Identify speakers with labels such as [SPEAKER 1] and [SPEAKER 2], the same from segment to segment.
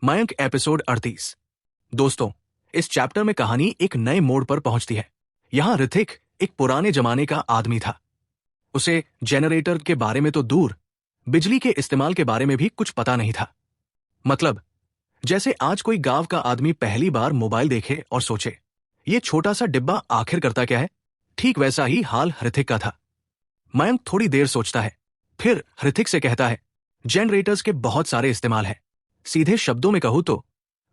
[SPEAKER 1] Mayank episode 38। दोस्तों, इस chapter में कहानी एक नए मोड़ पर पहुंचती है। यहां ऋथिक एक पुराने जमाने का आदमी था। उसे जनरेटर के बारे में तो दूर, बिजली के इस्तेमाल के बारे में भी कुछ पता नहीं था। मतलब, जैसे आज कोई गांव का आदमी पहली बार मोबाइल देखे और सोचे, ये छोटा सा डिब्बा आखिर करता क्या है, ठीक वैसा ही हाल ऋथिक का था। मयंक थोड़ी देर सोचता है, फिर ऋथिक से कहता है, जनरेटर्स के बहुत सारे इस्तेमाल हैं। सीधे शब्दों में कहूं तो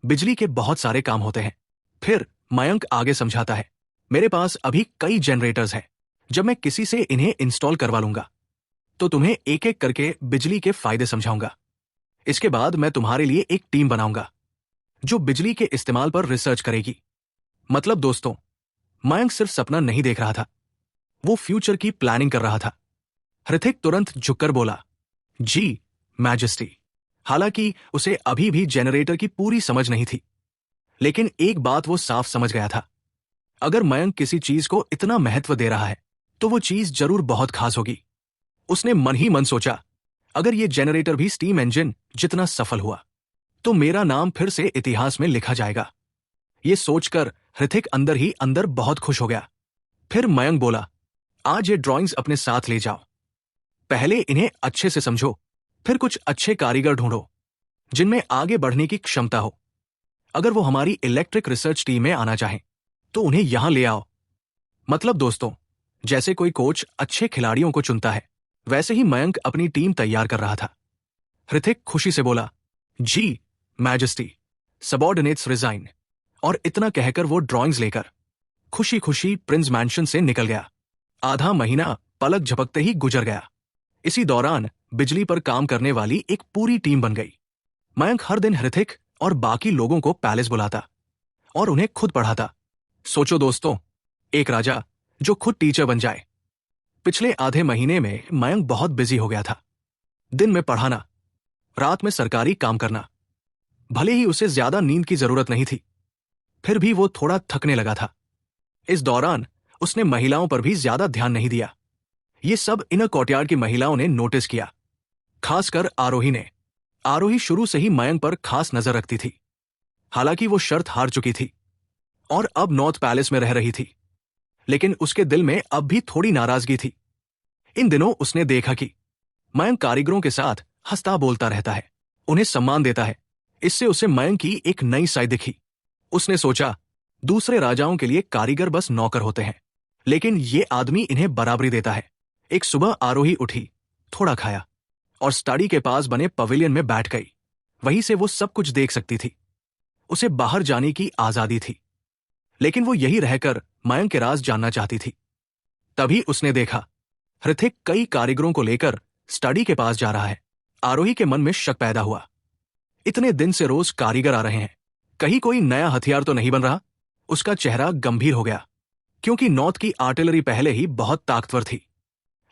[SPEAKER 1] बिजली के बहुत सारे काम होते हैं। फिर मयंक आगे समझाता है, मेरे पास अभी कई जनरेटर्स हैं। जब मैं किसी से इन्हें इंस्टॉल करवा लूंगा तो तुम्हें एक एक करके बिजली के फायदे समझाऊंगा। इसके बाद मैं तुम्हारे लिए एक टीम बनाऊंगा जो बिजली के इस्तेमाल पर रिसर्च करेगी। मतलब दोस्तों, मयंक सिर्फ सपना नहीं देख रहा था, वो फ्यूचर की प्लानिंग कर रहा था। ऋथिक तुरंत झुककर बोला, जी मैजेस्टी। हालांकि उसे अभी भी जनरेटर की पूरी समझ नहीं थी, लेकिन एक बात वो साफ समझ गया था, अगर मयंक किसी चीज को इतना महत्व दे रहा है तो वो चीज जरूर बहुत खास होगी। उसने मन ही मन सोचा, अगर ये जनरेटर भी स्टीम इंजन जितना सफल हुआ तो मेरा नाम फिर से इतिहास में लिखा जाएगा। ये सोचकर ऋथिक अंदर ही अंदर बहुत खुश हो गया। फिर मयंक बोला, आज ये ड्राइंग्स अपने साथ ले जाओ। पहले इन्हें अच्छे से समझो, फिर कुछ अच्छे कारीगर ढूंढो जिनमें आगे बढ़ने की क्षमता हो। अगर वो हमारी इलेक्ट्रिक रिसर्च टीम में आना चाहें तो उन्हें यहां ले आओ। मतलब दोस्तों, जैसे कोई कोच अच्छे खिलाड़ियों को चुनता है, वैसे ही मयंक अपनी टीम तैयार कर रहा था। ऋथिक खुशी से बोला, जी मैजेस्टी, सबऑर्डिनेट्स रिजाइन। और इतना कहकर वो ड्राइंग्स लेकर खुशी खुशी प्रिंस मैंशन से निकल गया। आधा महीना पलक झपकते ही गुजर गया। इसी दौरान बिजली पर काम करने वाली एक पूरी टीम बन गई। मयंक हर दिन ऋथिक और बाकी लोगों को पैलेस बुलाता और उन्हें खुद पढ़ाता। सोचो दोस्तों, एक राजा जो खुद टीचर बन जाए। पिछले आधे महीने में मयंक बहुत बिजी हो गया था। दिन में पढ़ाना, रात में सरकारी काम करना। भले ही उसे ज्यादा नींद की जरूरत नहीं थी, फिर भी वो थोड़ा थकने लगा था। इस दौरान उसने महिलाओं पर भी ज्यादा ध्यान नहीं दिया। ये सब इनर कोर्टयार्ड की महिलाओं ने नोटिस किया, खासकर आरोही ने। आरोही शुरू से ही मयंक पर खास नजर रखती थी। हालांकि वो शर्त हार चुकी थी और अब नॉर्थ पैलेस में रह रही थी, लेकिन उसके दिल में अब भी थोड़ी नाराजगी थी। इन दिनों उसने देखा कि मयंक कारीगरों के साथ हंसता बोलता रहता है, उन्हें सम्मान देता है। इससे उसे मयंक की एक नई साइड दिखी। उसने सोचा, दूसरे राजाओं के लिए कारीगर बस नौकर होते हैं, लेकिन ये आदमी इन्हें बराबरी देता है। एक सुबह आरोही उठी, थोड़ा खाया और स्टडी के पास बने पवेलियन में बैठ गई। वहीं से वो सब कुछ देख सकती थी। उसे बाहर जाने की आजादी थी, लेकिन वो यही रहकर मयंक के राज जानना चाहती थी। तभी उसने देखा, ऋथिक कई कारीगरों को लेकर स्टडी के पास जा रहा है। आरोही के मन में शक पैदा हुआ, इतने दिन से रोज कारीगर आ रहे हैं, कहीं कोई नया हथियार तो नहीं बन रहा। उसका चेहरा गंभीर हो गया, क्योंकि नॉर्थ की आर्टिलरी पहले ही बहुत ताकतवर थी।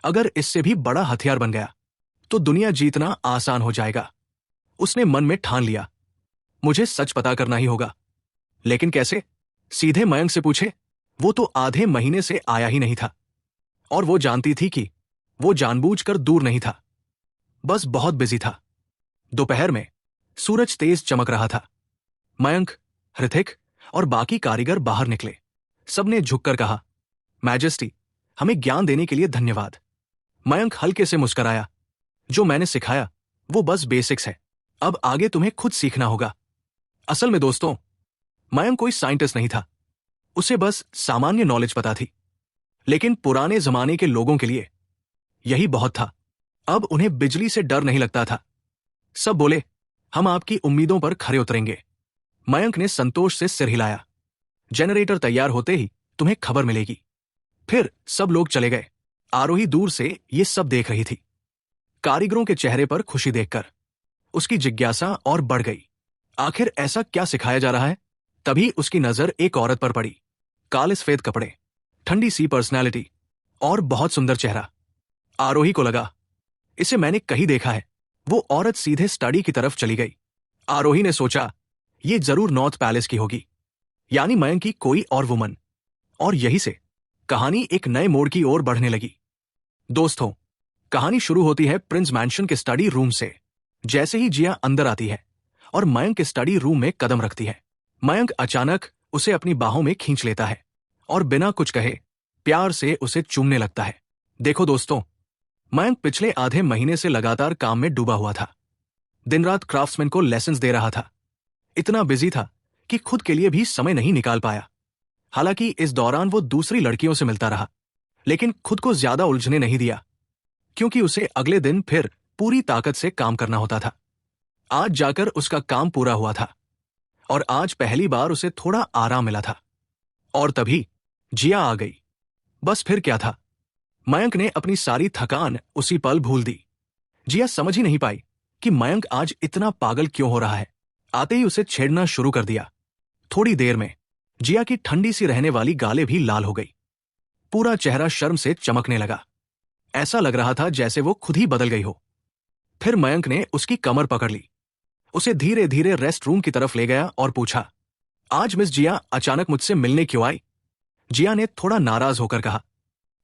[SPEAKER 1] अगर इससे भी बड़ा हथियार बन गया तो दुनिया जीतना आसान हो जाएगा। उसने मन में ठान लिया, मुझे सच पता करना ही होगा। लेकिन कैसे? सीधे मयंक से पूछे? वो तो आधे महीने से आया ही नहीं था। और वो जानती थी कि वो जानबूझकर दूर नहीं था, बस बहुत बिजी था। दोपहर में सूरज तेज चमक रहा था। मयंक, ऋथिक और बाकी कारीगर बाहर निकले। सबने झुककर कहा, मैजेस्टी, हमें ज्ञान देने के लिए धन्यवाद। मयंक हल्के से मुस्कुराया, जो मैंने सिखाया वो बस बेसिक्स है, अब आगे तुम्हें खुद सीखना होगा। असल में दोस्तों, मयंक कोई साइंटिस्ट नहीं था, उसे बस सामान्य नॉलेज पता थी। लेकिन पुराने जमाने के लोगों के लिए यही बहुत था। अब उन्हें बिजली से डर नहीं लगता था। सब बोले, हम आपकी उम्मीदों पर खरे उतरेंगे। मयंक ने संतोष से सिर हिलाया, जनरेटर तैयार होते ही तुम्हें खबर मिलेगी। फिर सब लोग चले गए। आरोही दूर से ये सब देख रही थी। कारीगरों के चेहरे पर खुशी देखकर उसकी जिज्ञासा और बढ़ गई। आखिर ऐसा क्या सिखाया जा रहा है? तभी उसकी नजर एक औरत पर पड़ी। काले सफेद कपड़े, ठंडी सी पर्सनैलिटी और बहुत सुंदर चेहरा। आरोही को लगा, इसे मैंने कहीं देखा है। वो औरत सीधे स्टडी की तरफ चली गई। आरोही ने सोचा, ये जरूर नॉर्थ पैलेस की होगी, यानी मयंक की कोई और वुमन। और यही से कहानी एक नए मोड़ की ओर बढ़ने लगी। दोस्तों, कहानी शुरू होती है प्रिंस मैंशन के स्टडी रूम से। जैसे ही जिया अंदर आती है और मयंक के स्टडी रूम में कदम रखती है। मयंक अचानक उसे अपनी बाहों में खींच लेता है और बिना कुछ कहे प्यार से उसे चूमने लगता है। देखो दोस्तों, मयंक पिछले आधे महीने से लगातार काम में डूबा हुआ था। दिन रात क्राफ्ट्समैन को लेसन्स दे रहा था। इतना बिजी था कि खुद के लिए भी समय नहीं निकाल पाया। हालांकि इस दौरान वो दूसरी लड़कियों से मिलता रहा, लेकिन खुद को ज्यादा उलझने नहीं दिया, क्योंकि उसे अगले दिन फिर पूरी ताकत से काम करना होता था। आज जाकर उसका काम पूरा हुआ था और आज पहली बार उसे थोड़ा आराम मिला था। और तभी जिया आ गई। बस फिर क्या था, मयंक ने अपनी सारी थकान उसी पल भूल दी। जिया समझ ही नहीं पाई कि मयंक आज इतना पागल क्यों हो रहा है। आते ही उसे छेड़ना शुरू कर दिया। थोड़ी देर में जिया की ठंडी सी रहने वाली गालें भी लाल हो गई। पूरा चेहरा शर्म से चमकने लगा। ऐसा लग रहा था जैसे वो खुद ही बदल गई हो। फिर मयंक ने उसकी कमर पकड़ ली, उसे धीरे धीरे रेस्ट रूम की तरफ ले गया और पूछा, आज मिस जिया अचानक मुझसे मिलने क्यों आई? जिया ने थोड़ा नाराज होकर कहा,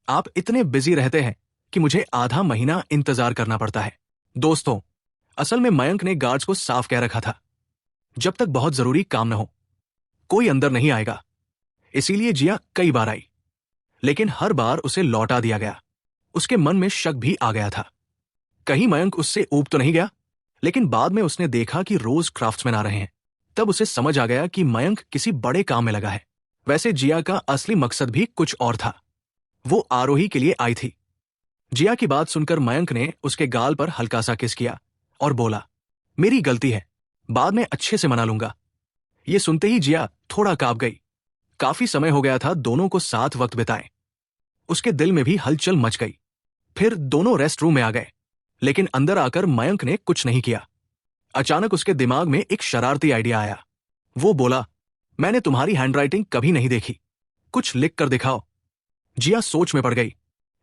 [SPEAKER 1] आप इतने बिजी रहते हैं कि मुझे आधा महीना इंतजार करना पड़ता है। दोस्तों, असल में मयंक ने गार्ड्स को साफ कह रखा था, जब तक बहुत जरूरी काम न हो कोई अंदर नहीं आएगा। इसीलिए जिया कई बार आई, लेकिन हर बार उसे लौटा दिया गया। उसके मन में शक भी आ गया था, कहीं मयंक उससे ऊब तो नहीं गया। लेकिन बाद में उसने देखा कि रोज क्राफ्ट्समैन आ रहे हैं। तब उसे समझ आ गया कि मयंक किसी बड़े काम में लगा है। वैसे जिया का असली मकसद भी कुछ और था। वो आरोही के लिए आई थी। जिया की बात सुनकर मयंक ने उसके गाल पर हल्का सा किस किया और बोला, मेरी गलती है, बाद में अच्छे से मना लूंगा। ये सुनते ही जिया थोड़ा कांप गई। काफी समय हो गया था दोनों को साथ वक्त बिताए। उसके दिल में भी हलचल मच गई। फिर दोनों रेस्ट रूम में आ गए, लेकिन अंदर आकर मयंक ने कुछ नहीं किया। अचानक उसके दिमाग में एक शरारती आइडिया आया। वो बोला, मैंने तुम्हारी हैंडराइटिंग कभी नहीं देखी, कुछ लिख कर दिखाओ। जिया सोच में पड़ गई।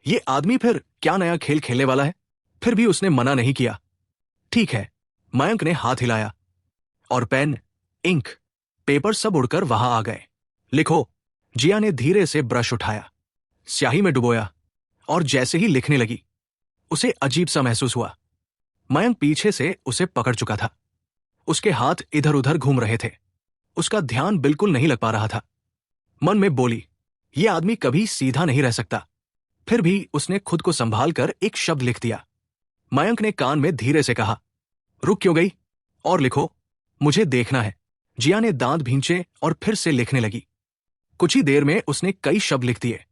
[SPEAKER 1] ये आदमी फिर क्या नया खेल खेलने वाला है? फिर भी उसने मना नहीं किया। ठीक है, मयंक ने हाथ हिलाया और पेन, इंक, पेपर सब उड़कर वहां आ गए। लिखो। जिया ने धीरे से ब्रश उठाया, स्याही में डुबोया और जैसे ही लिखने लगी, उसे अजीब सा महसूस हुआ। मयंक पीछे से उसे पकड़ चुका था। उसके हाथ इधर उधर घूम रहे थे। उसका ध्यान बिल्कुल नहीं लग पा रहा था। मन में बोली, यह आदमी कभी सीधा नहीं रह सकता। फिर भी उसने खुद को संभाल कर एक शब्द लिख दिया। मयंक ने कान में धीरे से कहा, रुक क्यों गई? और लिखो, मुझे देखना है। जिया ने दांत भींचे और फिर से लिखने लगी। कुछ ही देर में उसने कई शब्द लिख दिए।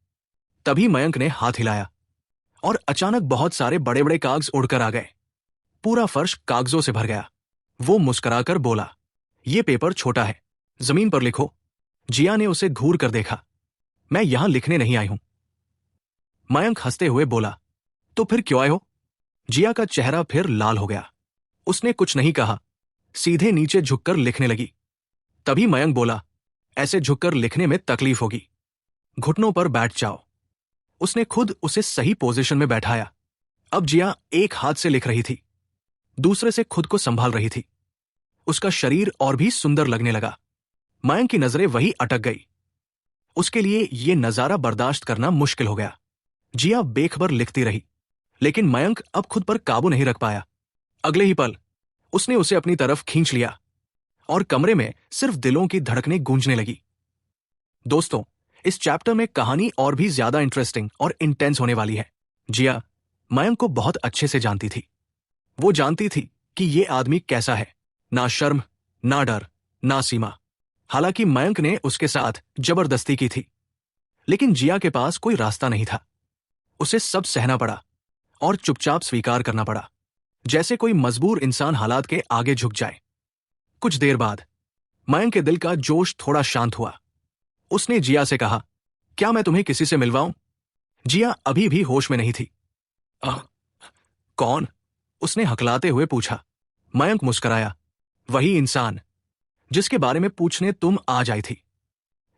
[SPEAKER 1] तभी मयंक ने हाथ हिलाया और अचानक बहुत सारे बड़े बड़े कागज उड़कर आ गए। पूरा फर्श कागजों से भर गया। वो मुस्कुराकर बोला, यह पेपर छोटा है, जमीन पर लिखो। जिया ने उसे घूर कर देखा। मैं यहां लिखने नहीं आई हूं। मयंक हंसते हुए बोला, तो फिर क्यों आए हो? जिया का चेहरा फिर लाल हो गया। उसने कुछ नहीं कहा, सीधे नीचे झुककर लिखने लगी। तभी मयंक बोला, ऐसे झुककर लिखने में तकलीफ होगी, घुटनों पर बैठ जाओ। उसने खुद उसे सही पोजीशन में बैठाया। अब जिया एक हाथ से लिख रही थी, दूसरे से खुद को संभाल रही थी। उसका शरीर और भी सुंदर लगने लगा। मयंक की नजरें वही अटक गई। उसके लिए यह नजारा बर्दाश्त करना मुश्किल हो गया। जिया बेखबर लिखती रही, लेकिन मयंक अब खुद पर काबू नहीं रख पाया। अगले ही पल उसने उसे अपनी तरफ खींच लिया और कमरे में सिर्फ दिलों की धड़कनें गूंजने लगी। दोस्तों, इस चैप्टर में कहानी और भी ज्यादा इंटरेस्टिंग और इंटेंस होने वाली है। जिया मयंक को बहुत अच्छे से जानती थी। वो जानती थी कि ये आदमी कैसा है, ना शर्म, ना डर, ना सीमा। हालांकि मयंक ने उसके साथ जबरदस्ती की थी, लेकिन जिया के पास कोई रास्ता नहीं था। उसे सब सहना पड़ा और चुपचाप स्वीकार करना पड़ा, जैसे कोई मजबूर इंसान हालात के आगे झुक जाए। कुछ देर बाद मयंक के दिल का जोश थोड़ा शांत हुआ। उसने जिया से कहा, क्या मैं तुम्हें किसी से मिलवाऊं? जिया अभी भी होश में नहीं थी। कौन? उसने हकलाते हुए पूछा। मयंक मुस्कुराया, वही इंसान जिसके बारे में पूछने तुम आज आई थी।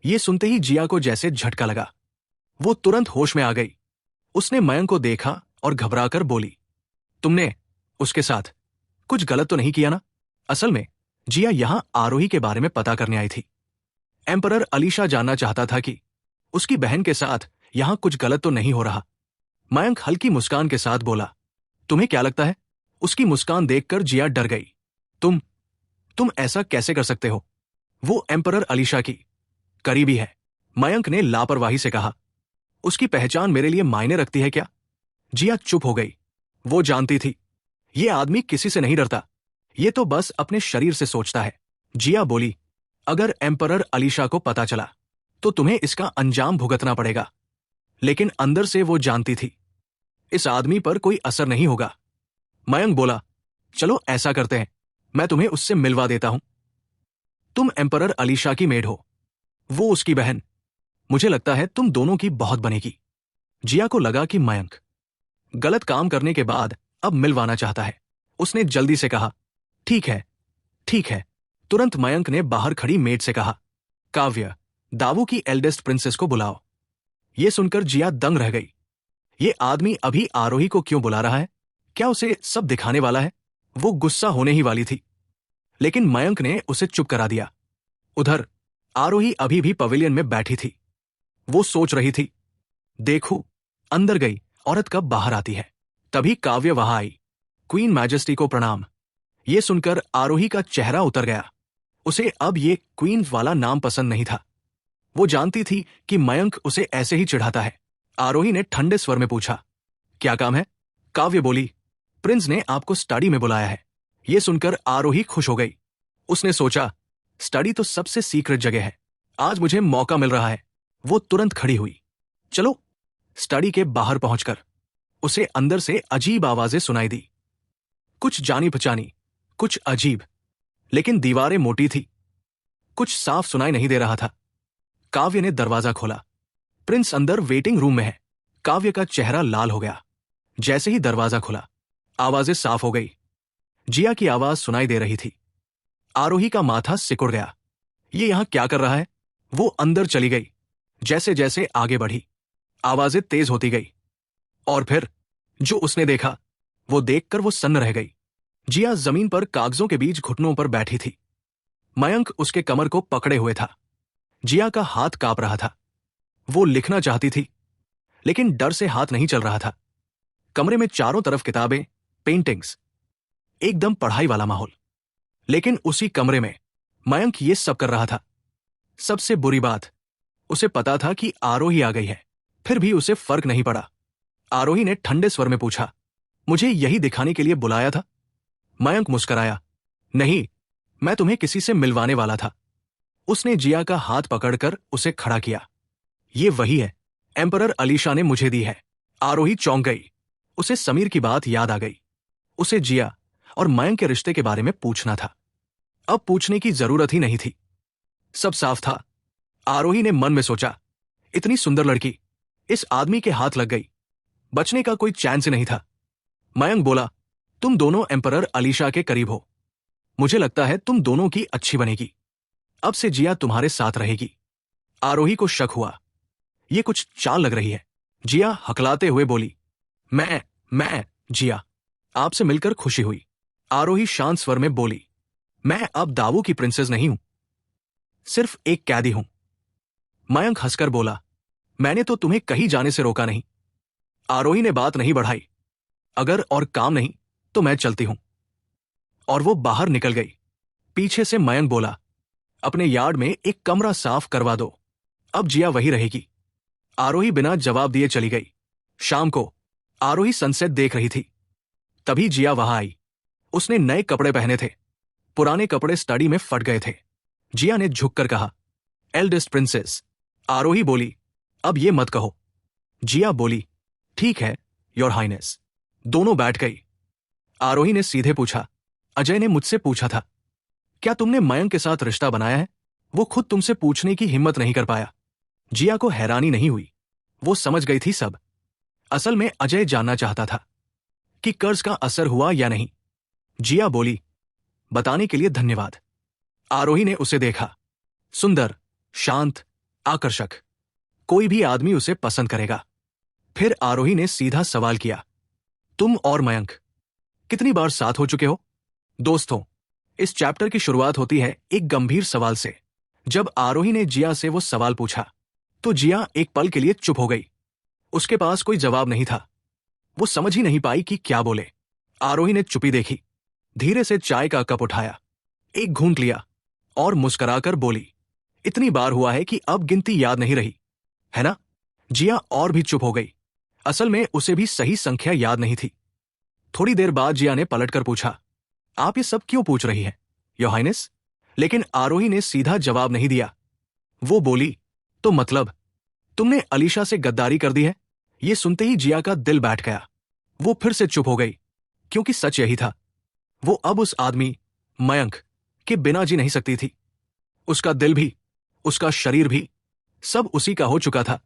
[SPEAKER 1] ये सुनते ही जिया को जैसे झटका लगा। वो तुरंत होश में आ गई। उसने मयंक को देखा और घबराकर बोली, तुमने उसके साथ कुछ गलत तो नहीं किया ना? असल में जिया यहां आरोही के बारे में पता करने आई थी। एम्परर अलीशा जानना चाहता था कि उसकी बहन के साथ यहां कुछ गलत तो नहीं हो रहा। मयंक हल्की मुस्कान के साथ बोला, तुम्हें क्या लगता है? उसकी मुस्कान देखकर जिया डर गई। तुम ऐसा कैसे कर सकते हो? वो एम्परर अलीशा की करीबी है। मयंक ने लापरवाही से कहा। उसकी पहचान मेरे लिए मायने रखती है क्या? जिया चुप हो गई। वो जानती थी ये आदमी किसी से नहीं डरता, ये तो बस अपने शरीर से सोचता है। जिया बोली, अगर एम्परर अलीशा को पता चला तो तुम्हें इसका अंजाम भुगतना पड़ेगा। लेकिन अंदर से वो जानती थी इस आदमी पर कोई असर नहीं होगा। मयंक बोला, चलो ऐसा करते हैं, मैं तुम्हें उससे मिलवा देता हूं। तुम एम्परर अलीशा की मेड हो, वो उसकी बहन। मुझे लगता है तुम दोनों की बहुत बनेगी। जिया को लगा कि मयंक गलत काम करने के बाद अब मिलवाना चाहता है। उसने जल्दी से कहा, ठीक है, ठीक है। तुरंत मयंक ने बाहर खड़ी मेड से कहा, काव्य, दावू की एल्डेस्ट प्रिंसेस को बुलाओ। यह सुनकर जिया दंग रह गई। ये आदमी अभी आरोही को क्यों बुला रहा है? क्या उसे सब दिखाने वाला है? वो गुस्सा होने ही वाली थी, लेकिन मयंक ने उसे चुप करा दिया। उधर आरोही अभी भी पवेलियन में बैठी थी। वो सोच रही थी, देखूं अंदर गई औरत कब बाहर आती है। तभी काव्य वहां आई। क्वीन मैजेस्टी को प्रणाम। ये सुनकर आरोही का चेहरा उतर गया। उसे अब ये क्वीन वाला नाम पसंद नहीं था। वो जानती थी कि मयंक उसे ऐसे ही चिढ़ाता है। आरोही ने ठंडे स्वर में पूछा, क्या काम है? काव्य बोली, प्रिंस ने आपको स्टडी में बुलाया है। ये सुनकर आरोही खुश हो गई। उसने सोचा, स्टडी तो सबसे सीक्रेट जगह है, आज मुझे मौका मिल रहा है। वो तुरंत खड़ी हुई। चलो। स्टडी के बाहर पहुंचकर उसे अंदर से अजीब आवाजें सुनाई दी, कुछ जानी पहचानी, कुछ अजीब। लेकिन दीवारें मोटी थी, कुछ साफ सुनाई नहीं दे रहा था। काव्य ने दरवाजा खोला। प्रिंस अंदर वेटिंग रूम में है। काव्य का चेहरा लाल हो गया। जैसे ही दरवाजा खुला, आवाजें साफ हो गई। जिया की आवाज सुनाई दे रही थी। आरोही का माथा सिकुड़ गया। ये यहां क्या कर रहा है? वो अंदर चली गई। जैसे जैसे आगे बढ़ी, आवाजें तेज होती गई। और फिर जो उसने देखा, वो देखकर वो सन्न रह गई। जिया जमीन पर कागजों के बीच घुटनों पर बैठी थी। मयंक उसके कमर को पकड़े हुए था। जिया का हाथ कांप रहा था। वो लिखना चाहती थी, लेकिन डर से हाथ नहीं चल रहा था। कमरे में चारों तरफ किताबें, पेंटिंग्स, एकदम पढ़ाई वाला माहौल। लेकिन उसी कमरे में मयंक ये सब कर रहा था। सबसे बुरी बात, उसे पता था कि आरोही आ गई है, फिर भी उसे फर्क नहीं पड़ा। आरोही ने ठंडे स्वर में पूछा, मुझे यही दिखाने के लिए बुलाया था? मयंक मुस्कराया, नहीं, मैं तुम्हें किसी से मिलवाने वाला था। उसने जिया का हाथ पकड़कर उसे खड़ा किया। ये वही है, एम्परर अलीशा ने मुझे दी है। आरोही चौंक गई। उसे समीर की बात याद आ गई। उसे जिया और मयंक के रिश्ते के बारे में पूछना था। अब पूछने की जरूरत ही नहीं थी, सब साफ था। आरोही ने मन में सोचा, इतनी सुंदर लड़की इस आदमी के हाथ लग गई, बचने का कोई चांस ही नहीं था। मयंक बोला, तुम दोनों एम्परर अलीशा के करीब हो, मुझे लगता है तुम दोनों की अच्छी बनेगी। अब से जिया तुम्हारे साथ रहेगी। आरोही को शक हुआ, ये कुछ चाल लग रही है। जिया हकलाते हुए बोली, मैं जिया, आपसे मिलकर खुशी हुई। आरोही शांत स्वर में बोली, मैं अब दावू की प्रिंसेस नहीं हूं, सिर्फ एक कैदी हूं। मयंक हंसकर बोला, मैंने तो तुम्हें कहीं जाने से रोका नहीं। आरोही ने बात नहीं बढ़ाई, अगर और काम नहीं तो मैं चलती हूं। और वो बाहर निकल गई। पीछे से मयंक बोला, अपने यार्ड में एक कमरा साफ करवा दो, अब जिया वही रहेगी। आरोही बिना जवाब दिए चली गई। शाम को आरोही सनसेट देख रही थी। तभी जिया वहां आई। उसने नए कपड़े पहने थे, पुराने कपड़े स्टडी में फट गए थे। जिया ने झुककर कहा, एल्डेस्ट प्रिंसेस। आरोही बोली, अब ये मत कहो। जिया बोली, ठीक है योर हाइनेस। दोनों बैठ गई। आरोही ने सीधे पूछा, अजय ने मुझसे पूछा था, क्या तुमने मयंक के साथ रिश्ता बनाया है? वो खुद तुमसे पूछने की हिम्मत नहीं कर पाया। जिया को हैरानी नहीं हुई, वो समझ गई थी सब। असल में अजय जानना चाहता था कि कर्ज का असर हुआ या नहीं। जिया बोली, बताने के लिए धन्यवाद। आरोही ने उसे देखा, सुंदर, शांत, आकर्षक। कोई भी आदमी उसे पसंद करेगा। फिर आरोही ने सीधा सवाल किया, तुम और मयंक कितनी बार साथ हो चुके हो? दोस्तों, इस चैप्टर की शुरुआत होती है एक गंभीर सवाल से। जब आरोही ने जिया से वो सवाल पूछा तो जिया एक पल के लिए चुप हो गई। उसके पास कोई जवाब नहीं था। वो समझ ही नहीं पाई कि क्या बोले। आरोही ने चुप्पी देखी, धीरे से चाय का कप उठाया, एक घूंट लिया और मुस्कुराकर बोली, इतनी बार हुआ है कि अब गिनती याद नहीं रही, है ना? जिया और भी चुप हो गई। असल में उसे भी सही संख्या याद नहीं थी। थोड़ी देर बाद जिया ने पलटकर पूछा, आप ये सब क्यों पूछ रही हैं, योर हाइनेस? लेकिन आरोही ने सीधा जवाब नहीं दिया। वो बोली, तो मतलब तुमने अलीशा से गद्दारी कर दी है? ये सुनते ही जिया का दिल बैठ गया। वो फिर से चुप हो गई, क्योंकि सच यही था। वो अब उस आदमी मयंक के बिना जी नहीं सकती थी। उसका दिल भी, उसका शरीर भी, सब उसी का हो चुका था।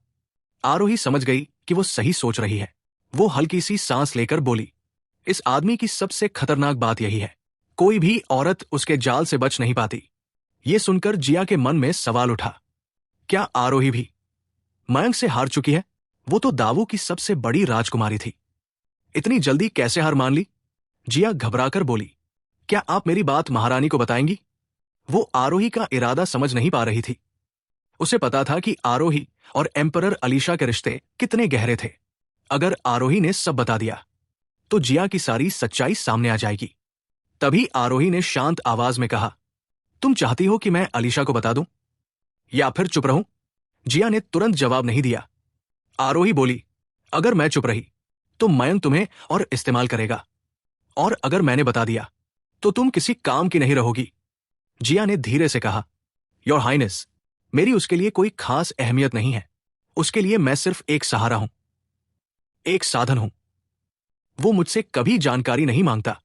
[SPEAKER 1] आरोही समझ गई कि वो सही सोच रही है। वो हल्की सी सांस लेकर बोली, इस आदमी की सबसे खतरनाक बात यही है, कोई भी औरत उसके जाल से बच नहीं पाती। ये सुनकर जिया के मन में सवाल उठा, क्या आरोही भी मयंक से हार चुकी है? वो तो दावों की सबसे बड़ी राजकुमारी थी। इतनी जल्दी कैसे हार मान ली? जिया घबराकर बोली, क्या आप मेरी बात महारानी को बताएंगी? वो आरोही का इरादा समझ नहीं पा रही थी। उसे पता था कि आरोही और एम्परर अलीशा के रिश्ते कितने गहरे थे। अगर आरोही ने सब बता दिया तो जिया की सारी सच्चाई सामने आ जाएगी। तभी आरोही ने शांत आवाज में कहा, तुम चाहती हो कि मैं अलीशा को बता दूं या फिर चुप रहूं? जिया ने तुरंत जवाब नहीं दिया। आरोही बोली, अगर मैं चुप रही तो मयंक तुम्हें और इस्तेमाल करेगा, और अगर मैंने बता दिया तो तुम किसी काम की नहीं रहोगी। जिया ने धीरे से कहा, योर हाइनेस, मेरी उसके लिए कोई खास अहमियत नहीं है। उसके लिए मैं सिर्फ एक सहारा हूं, एक साधन हूं। वो मुझसे कभी जानकारी नहीं मांगता।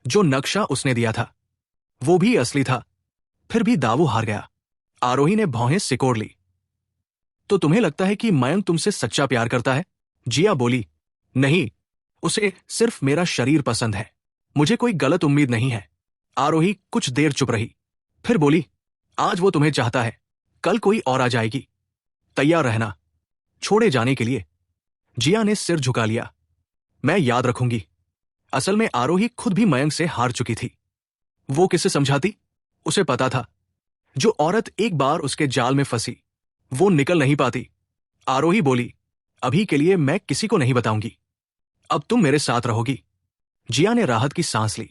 [SPEAKER 1] जो नक्शा उसने दिया था वो भी असली था, फिर भी दावू हार गया। आरोही ने भौहें सिकोड़ ली। तो तुम्हें लगता है कि मयंक तुमसे सच्चा प्यार करता है? जिया बोली, नहीं, उसे सिर्फ मेरा शरीर पसंद है। मुझे कोई गलत उम्मीद नहीं है। आरोही कुछ देर चुप रही, फिर बोली, आज वो तुम्हें चाहता है, कल कोई और आ जाएगी। तैयार रहना छोड़े जाने के लिए। जिया ने सिर झुका लिया, मैं याद रखूंगी। असल में आरोही खुद भी मयंक से हार चुकी थी। वो किसे समझाती? उसे पता था, जो औरत एक बार उसके जाल में फंसी वो निकल नहीं पाती। आरोही बोली, अभी के लिए मैं किसी को नहीं बताऊंगी। अब तुम मेरे साथ रहोगी। जिया ने राहत की सांस ली।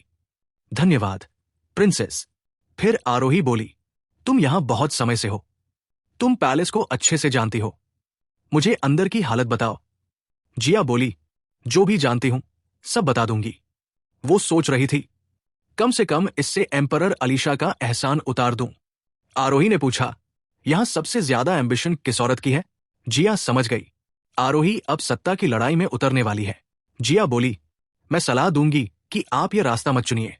[SPEAKER 1] धन्यवाद प्रिंसेस। फिर आरोही बोली, तुम यहां बहुत समय से हो, तुम पैलेस को अच्छे से जानती हो। मुझे अंदर की हालत बताओ। जिया बोली, जो भी जानती हूं सब बता दूंगी। वो सोच रही थी, कम से कम इससे एम्परर अलीशा का एहसान उतार दूं। आरोही ने पूछा, यहां सबसे ज्यादा एम्बिशन किस औरत की है? जिया समझ गई, आरोही अब सत्ता की लड़ाई में उतरने वाली है। जिया बोली, मैं सलाह दूंगी कि आप ये रास्ता मत चुनिए।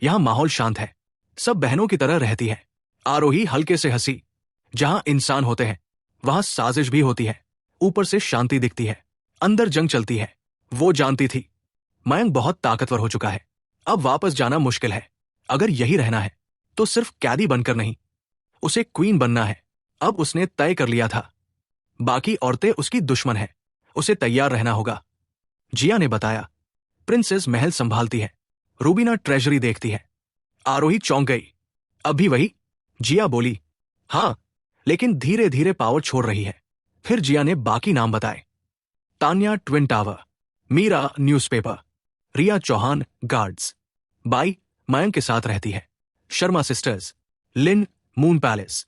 [SPEAKER 1] यहां माहौल शांत है, सब बहनों की तरह रहती है। आरोही हल्के से हंसी, जहां इंसान होते हैं वहां साजिश भी होती है। ऊपर से शांति दिखती है, अंदर जंग चलती है। वो जानती थी मयंक बहुत ताकतवर हो चुका है, अब वापस जाना मुश्किल है। अगर यही रहना है तो सिर्फ कैदी बनकर नहीं, उसे क्वीन बनना है। अब उसने तय कर लिया था, बाकी औरतें उसकी दुश्मन है, उसे तैयार रहना होगा। जिया ने बताया, प्रिंसेस महल संभालती है, रूबीना ट्रेजरी देखती है। आरोही चौंक गई, अब भी वही? जिया बोली, हां, लेकिन धीरे धीरे पावर छोड़ रही है। फिर जिया ने बाकी नाम बताए, Tanya twin tower, Meera newspaper, Riya Chauhan guards, बाई मयंक के साथ रहती है, Sharma sisters, Lin moon palace,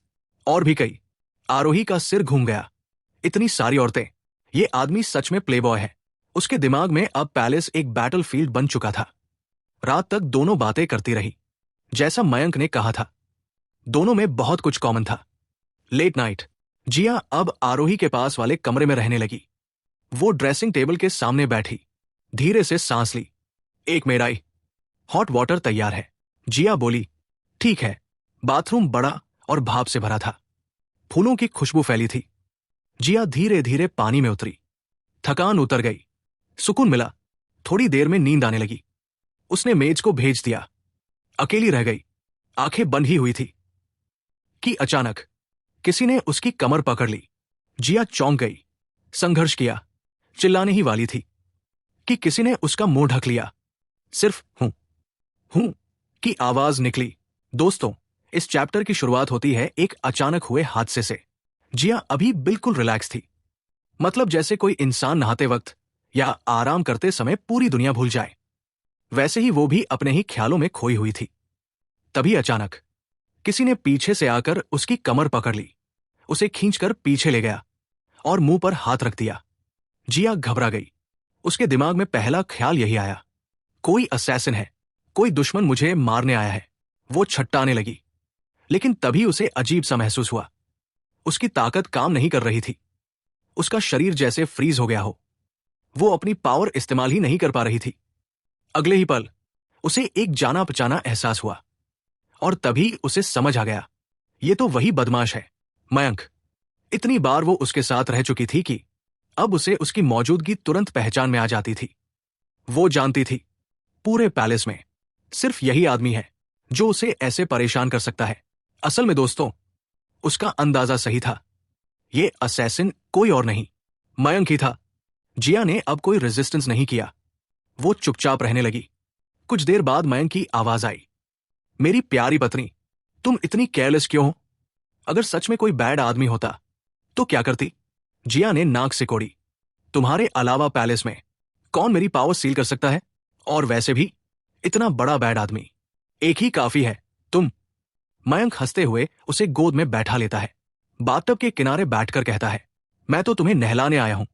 [SPEAKER 1] और भी कई। आरोही का सिर घूम गया, इतनी सारी औरतें, ये आदमी सच में प्लेबॉय है। उसके दिमाग में अब पैलेस एक बैटलफील्ड बन चुका था। रात तक दोनों बातें करती रही, जैसा मयंक ने कहा था। दोनों में बहुत कुछ कॉमन था। लेट नाइट जिया अब आरोही के पास वाले कमरे में रहने लगी। वो ड्रेसिंग टेबल के सामने बैठी, धीरे से सांस ली। एक मेड आई, हॉट वाटर तैयार है। जिया बोली, ठीक है। बाथरूम बड़ा और भाप से भरा था, फूलों की खुशबू फैली थी। जिया धीरे धीरे पानी में उतरी, थकान उतर गई, सुकून मिला। थोड़ी देर में नींद आने लगी। उसने मेज को भेज दिया, अकेली रह गई, आंखें बंद ही हुई थी कि अचानक किसी ने उसकी कमर पकड़ ली। जिया चौंक गई, संघर्ष किया, चिल्लाने ही वाली थी कि किसी ने उसका मुंह ढक लिया। सिर्फ हूं हूं की आवाज निकली। दोस्तों, इस चैप्टर की शुरुआत होती है एक अचानक हुए हादसे से। जिया अभी बिल्कुल रिलैक्स थी, मतलब जैसे कोई इंसान नहाते वक्त या आराम करते समय पूरी दुनिया भूल जाए, वैसे ही वो भी अपने ही ख्यालों में खोई हुई थी। तभी अचानक किसी ने पीछे से आकर उसकी कमर पकड़ ली, उसे खींचकर पीछे ले गया और मुंह पर हाथ रख दिया। जिया घबरा गई। उसके दिमाग में पहला ख्याल यही आया, कोई असैसिन है, कोई दुश्मन मुझे मारने आया है। वो छटपटाने लगी, लेकिन तभी उसे अजीब सा महसूस हुआ। उसकी ताकत काम नहीं कर रही थी। उसका शरीर जैसे फ्रीज हो गया हो। वो अपनी पावर इस्तेमाल ही नहीं कर पा रही थी। अगले ही पल उसे एक जाना पहचाना एहसास हुआ और तभी उसे समझ आ गया, ये तो वही बदमाश है, मयंक। इतनी बार वो उसके साथ रह चुकी थी कि अब उसे उसकी मौजूदगी तुरंत पहचान में आ जाती थी। वो जानती थी, पूरे पैलेस में सिर्फ यही आदमी है जो उसे ऐसे परेशान कर सकता है। असल में दोस्तों, उसका अंदाजा सही था। ये असैसिन कोई और नहीं, मयंक ही था। जिया ने अब कोई रेजिस्टेंस नहीं किया। वो चुपचाप रहने लगी। कुछ देर बाद मयंक की आवाज आई, मेरी प्यारी पत्नी, तुम इतनी केयरलेस क्यों हो? अगर सच में कोई बैड आदमी होता तो क्या करती? जिया ने नाक सिकोड़ी। तुम्हारे अलावा पैलेस में कौन मेरी पावर सील कर सकता है? और वैसे भी इतना बड़ा बैड आदमी एक ही काफी है, तुम। मयंक हंसते हुए उसे गोद में बैठा लेता है। बाथटब के किनारे बैठकर कहता है, मैं तो तुम्हें नहलाने आया हूं।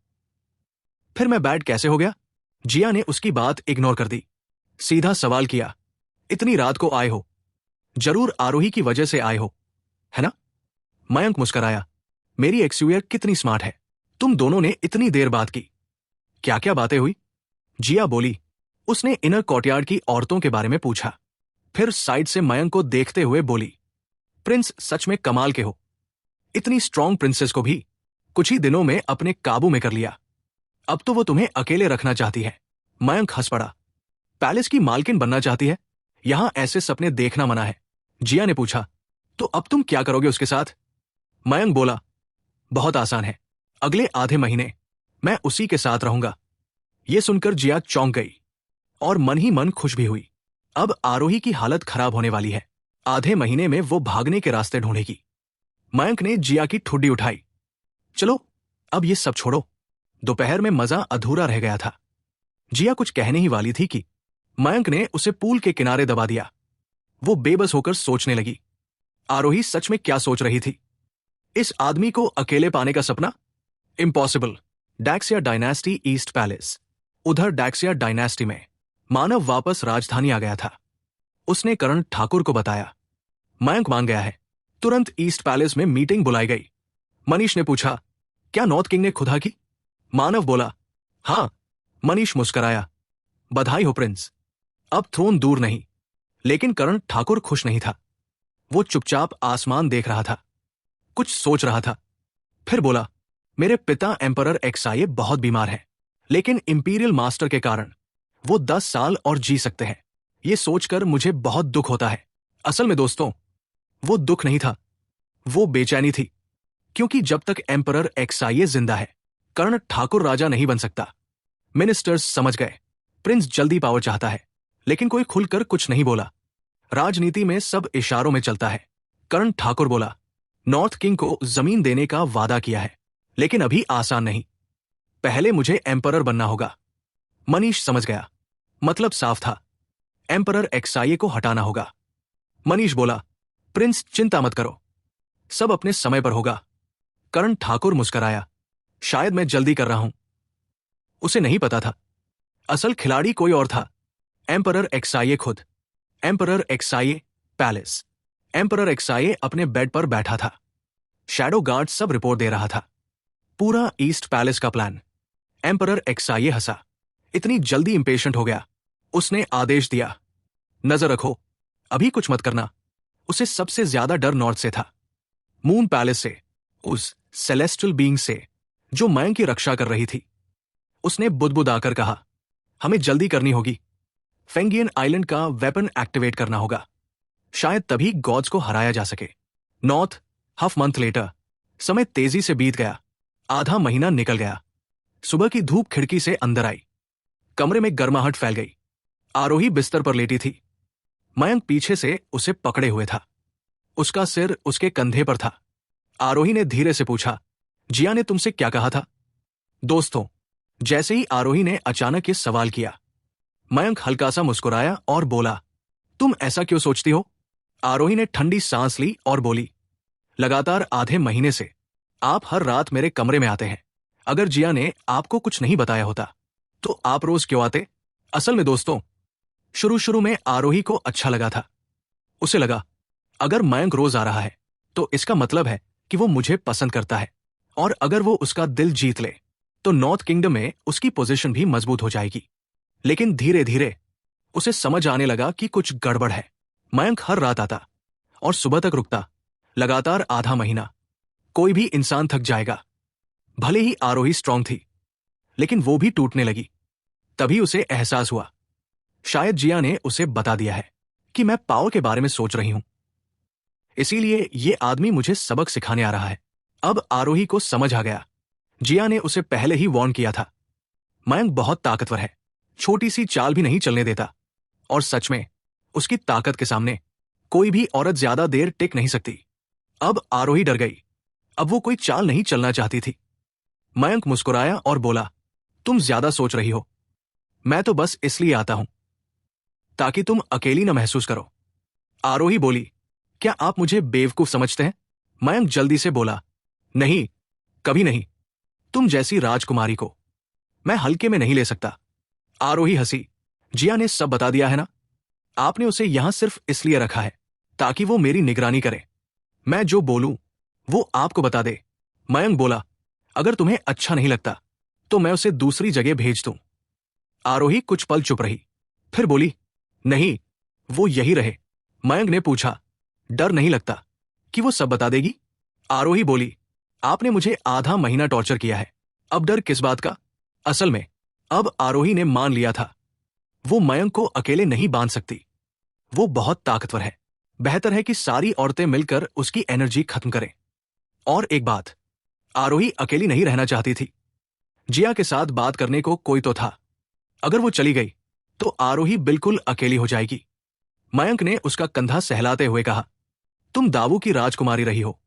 [SPEAKER 1] फिर मैं बैड कैसे हो गया? जिया ने उसकी बात इग्नोर कर दी। सीधा सवाल किया, इतनी रात को आए हो? जरूर आरोही की वजह से आए हो, है ना? मयंक मुस्कराया, मेरी एक्सयूयर कितनी स्मार्ट है। तुम दोनों ने इतनी देर बात की, क्या क्या बातें हुई? जिया बोली। उसने इनर कोर्टयार्ड की औरतों के बारे में पूछा। फिर साइड से मयंक को देखते हुए बोली, प्रिंस सच में कमाल के हो। इतनी स्ट्रांग प्रिंसेस को भी कुछ ही दिनों में अपने काबू में कर लिया। अब तो वो तुम्हें अकेले रखना चाहती है। मयंक हंस पड़ा। पैलेस की मालकिन बनना चाहती है? यहां ऐसे सपने देखना मना है। जिया ने पूछा, तो अब तुम क्या करोगे उसके साथ? मयंक बोला, बहुत आसान है, अगले आधे महीने मैं उसी के साथ रहूंगा। यह सुनकर जिया चौंक गई और मन ही मन खुश भी हुई। अब आरोही की हालत खराब होने वाली है। आधे महीने में वो भागने के रास्ते ढूंढेगी। मयंक ने जिया की ठुड्डी उठाई। चलो अब ये सब छोड़ो, दोपहर में मजा अधूरा रह गया था। जिया कुछ कहने ही वाली थी कि मयंक ने उसे पूल के किनारे दबा दिया। वो बेबस होकर सोचने लगी, आरोही सच में क्या सोच रही थी? इस आदमी को अकेले पाने का सपना? Impossible. Daxia dynasty east palace. उधर डैक्सिया डायनेस्टी में मानव वापस राजधानी आ गया था। उसने करण ठाकुर को बताया। मयंक मान गया है। तुरंत ईस्ट पैलेस में मीटिंग बुलाई गई। मनीष ने पूछा, क्या नॉर्थ किंग ने खुदा की? मानव बोला, हां। मनीष मुस्कराया, बधाई हो प्रिंस। अब थ्रोन दूर नहीं। लेकिन करण ठाकुर खुश नहीं था। वो चुपचाप आसमान देख रहा था, कुछ सोच रहा था। फिर बोला, मेरे पिता एम्परर एक्साये बहुत बीमार हैं, लेकिन इंपीरियल मास्टर के कारण वो 10 साल और जी सकते हैं। ये सोचकर मुझे बहुत दुख होता है। असल में दोस्तों, वो दुख नहीं था, वो बेचैनी थी। क्योंकि जब तक एम्परर एक्साये जिंदा है, कर्ण ठाकुर राजा नहीं बन सकता। मिनिस्टर्स समझ गए, प्रिंस जल्दी पावर चाहता है, लेकिन कोई खुलकर कुछ नहीं बोला। राजनीति में सब इशारों में चलता है। कर्ण ठाकुर बोला, नॉर्थ किंग को जमीन देने का वादा किया है, लेकिन अभी आसान नहीं। पहले मुझे एम्परर बनना होगा। मनीष समझ गया, मतलब साफ था, एम्परर एक्साये को हटाना होगा। मनीष बोला, प्रिंस चिंता मत करो, सब अपने समय पर होगा। कर्ण ठाकुर मुस्कराया, शायद मैं जल्दी कर रहा हूं। उसे नहीं पता था, असल खिलाड़ी कोई और था, एम्परर एक्साये खुद। एम्परर एक्साये पैलेस। एम्परर एक्साये अपने बेड पर बैठा था। शैडो गार्ड सब रिपोर्ट दे रहा था, पूरा ईस्ट पैलेस का प्लान। एम्परर एक्साये हंसा, इतनी जल्दी इंपेशेंट हो गया। उसने आदेश दिया, नजर रखो, अभी कुछ मत करना। उसे सबसे ज्यादा डर नॉर्थ से था, मून पैलेस से, उस सेलेस्टियल बीइंग से जो मयंक की रक्षा कर रही थी। उसने बुदबुदाकर कहा, हमें जल्दी करनी होगी। फेंगियन आइलैंड का वेपन एक्टिवेट करना होगा, शायद तभी गॉड्स को हराया जा सके। North half month later. समय तेजी से बीत गया। आधा महीना निकल गया। सुबह की धूप खिड़की से अंदर आई। कमरे में गर्माहट फैल गई। आरोही बिस्तर पर लेटी थी। मयंक पीछे से उसे पकड़े हुए था। उसका सिर उसके कंधे पर था। आरोही ने धीरे से पूछा, जिया ने तुमसे क्या कहा था? दोस्तों, जैसे ही आरोही ने अचानक ये सवाल किया, मयंक हल्का सा मुस्कुराया और बोला, तुम ऐसा क्यों सोचती हो? आरोही ने ठंडी सांस ली और बोली, लगातार आधे महीने से आप हर रात मेरे कमरे में आते हैं। अगर जिया ने आपको कुछ नहीं बताया होता तो आप रोज क्यों आते? असल में दोस्तों, शुरू शुरू में आरोही को अच्छा लगा था। उसे लगा अगर मयंक रोज आ रहा है तो इसका मतलब है कि वो मुझे पसंद करता है, और अगर वो उसका दिल जीत ले तो नॉर्थ किंगडम में उसकी पोजीशन भी मजबूत हो जाएगी। लेकिन धीरे धीरे उसे समझ आने लगा कि कुछ गड़बड़ है। मयंक हर रात आता और सुबह तक रुकता, लगातार आधा महीना। कोई भी इंसान थक जाएगा। भले ही आरोही स्ट्रांग थी, लेकिन वो भी टूटने लगी। तभी उसे एहसास हुआ, शायद जिया ने उसे बता दिया है कि मैं पावर के बारे में सोच रही हूं, इसीलिए ये आदमी मुझे सबक सिखाने आ रहा है। अब आरोही को समझ आ गया, जिया ने उसे पहले ही वार्न किया था। मयंक बहुत ताकतवर है, छोटी सी चाल भी नहीं चलने देता, और सच में उसकी ताकत के सामने कोई भी औरत ज्यादा देर टिक नहीं सकती। अब आरोही डर गई। अब वो कोई चाल नहीं चलना चाहती थी। मयंक मुस्कुराया और बोला, तुम ज्यादा सोच रही हो। मैं तो बस इसलिए आता हूं ताकि तुम अकेली न महसूस करो। आरोही बोली, क्या आप मुझे बेवकूफ समझते हैं? मयंक जल्दी से बोला, नहीं, कभी नहीं। तुम जैसी राजकुमारी को मैं हल्के में नहीं ले सकता। आरोही हंसी, जिया ने सब बता दिया है ना? आपने उसे यहां सिर्फ इसलिए रखा है ताकि वो मेरी निगरानी करे। मैं जो बोलूं वो आपको बता दे। मयंक बोला, अगर तुम्हें अच्छा नहीं लगता तो मैं उसे दूसरी जगह भेज दूं। आरोही कुछ पल चुप रही, फिर बोली, नहीं, वो यही रहे। मयंक ने पूछा, डर नहीं लगता कि वो सब बता देगी? आरोही बोली, आपने मुझे आधा महीना टॉर्चर किया है, अब डर किस बात का? असल में अब आरोही ने मान लिया था, वो मयंक को अकेले नहीं बांध सकती। वो बहुत ताकतवर है। बेहतर है कि सारी औरतें मिलकर उसकी एनर्जी खत्म करें। और एक बात, आरोही अकेली नहीं रहना चाहती थी। जिया के साथ बात करने को कोई तो था। अगर वो चली गई तो आरोही बिल्कुल अकेली हो जाएगी। मयंक ने उसका कंधा सहलाते हुए कहा, तुम दावू की राजकुमारी रही हो,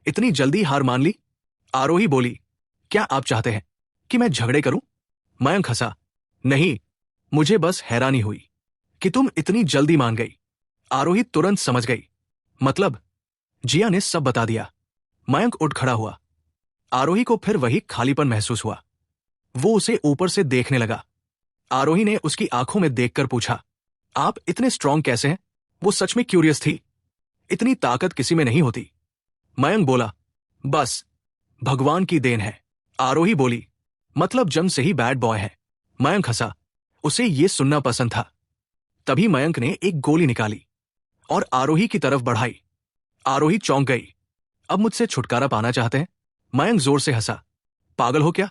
[SPEAKER 1] इतनी जल्दी हार मान ली? आरोही बोली, क्या आप चाहते हैं कि मैं झगड़े करूं? मयंक हंसा, नहीं, मुझे बस हैरानी हुई कि तुम इतनी जल्दी मान गई। आरोही तुरंत समझ गई, मतलब जिया ने सब बता दिया। मयंक उठ खड़ा हुआ। आरोही को फिर वही खालीपन महसूस हुआ। वो उसे ऊपर से देखने लगा। आरोही ने उसकी आंखों में देखकर पूछा, आप इतने स्ट्रांग कैसे हैं? वो सच में क्यूरियस थी। इतनी ताकत किसी में नहीं होती। मयंक बोला, बस भगवान की देन है। आरोही बोली, मतलब जन्म से ही बैड बॉय है। मयंक हंसा, उसे ये सुनना पसंद था। तभी मयंक ने एक गोली निकाली और आरोही की तरफ बढ़ाई। आरोही चौंक गई। अब मुझसे छुटकारा पाना चाहते हैं? मयंक जोर से हंसा, पागल हो क्या?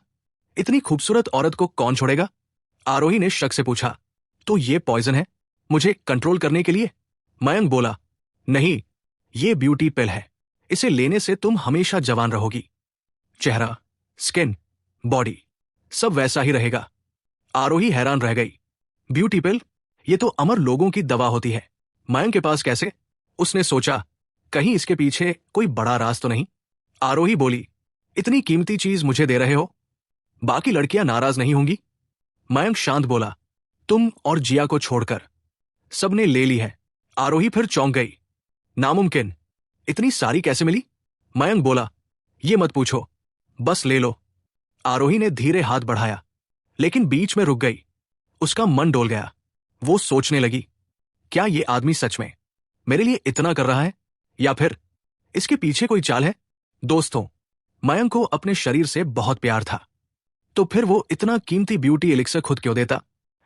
[SPEAKER 1] इतनी खूबसूरत औरत को कौन छोड़ेगा? आरोही ने शक से पूछा, तो ये पॉइजन है मुझे कंट्रोल करने के लिए? मयंक बोला, नहीं, ये ब्यूटी पिल है। इसे लेने से तुम हमेशा जवान रहोगी। चेहरा, स्किन, बॉडी सब वैसा ही रहेगा। आरोही हैरान रह गई। ब्यूटी पिल? ये तो अमर लोगों की दवा होती है। मयंक के पास कैसे? उसने सोचा, कहीं इसके पीछे कोई बड़ा राज तो नहीं? आरोही बोली, इतनी कीमती चीज मुझे दे रहे हो, बाकी लड़कियां नाराज नहीं होंगी? मयंक शांत बोला, तुम और जिया को छोड़कर सबने ले ली है। आरोही फिर चौंक गई। नामुमकिन, इतनी सारी कैसे मिली? मयंक बोला, ये मत पूछो, बस ले लो। आरोही ने धीरे हाथ बढ़ाया, लेकिन बीच में रुक गई। उसका मन डोल गया। वो सोचने लगी, क्या ये आदमी सच में मेरे लिए इतना कर रहा है, या फिर इसके पीछे कोई चाल है? दोस्तों, मयंक को अपने शरीर से बहुत प्यार था, तो फिर वो इतना कीमती ब्यूटी एलिक्सर खुद क्यों देता?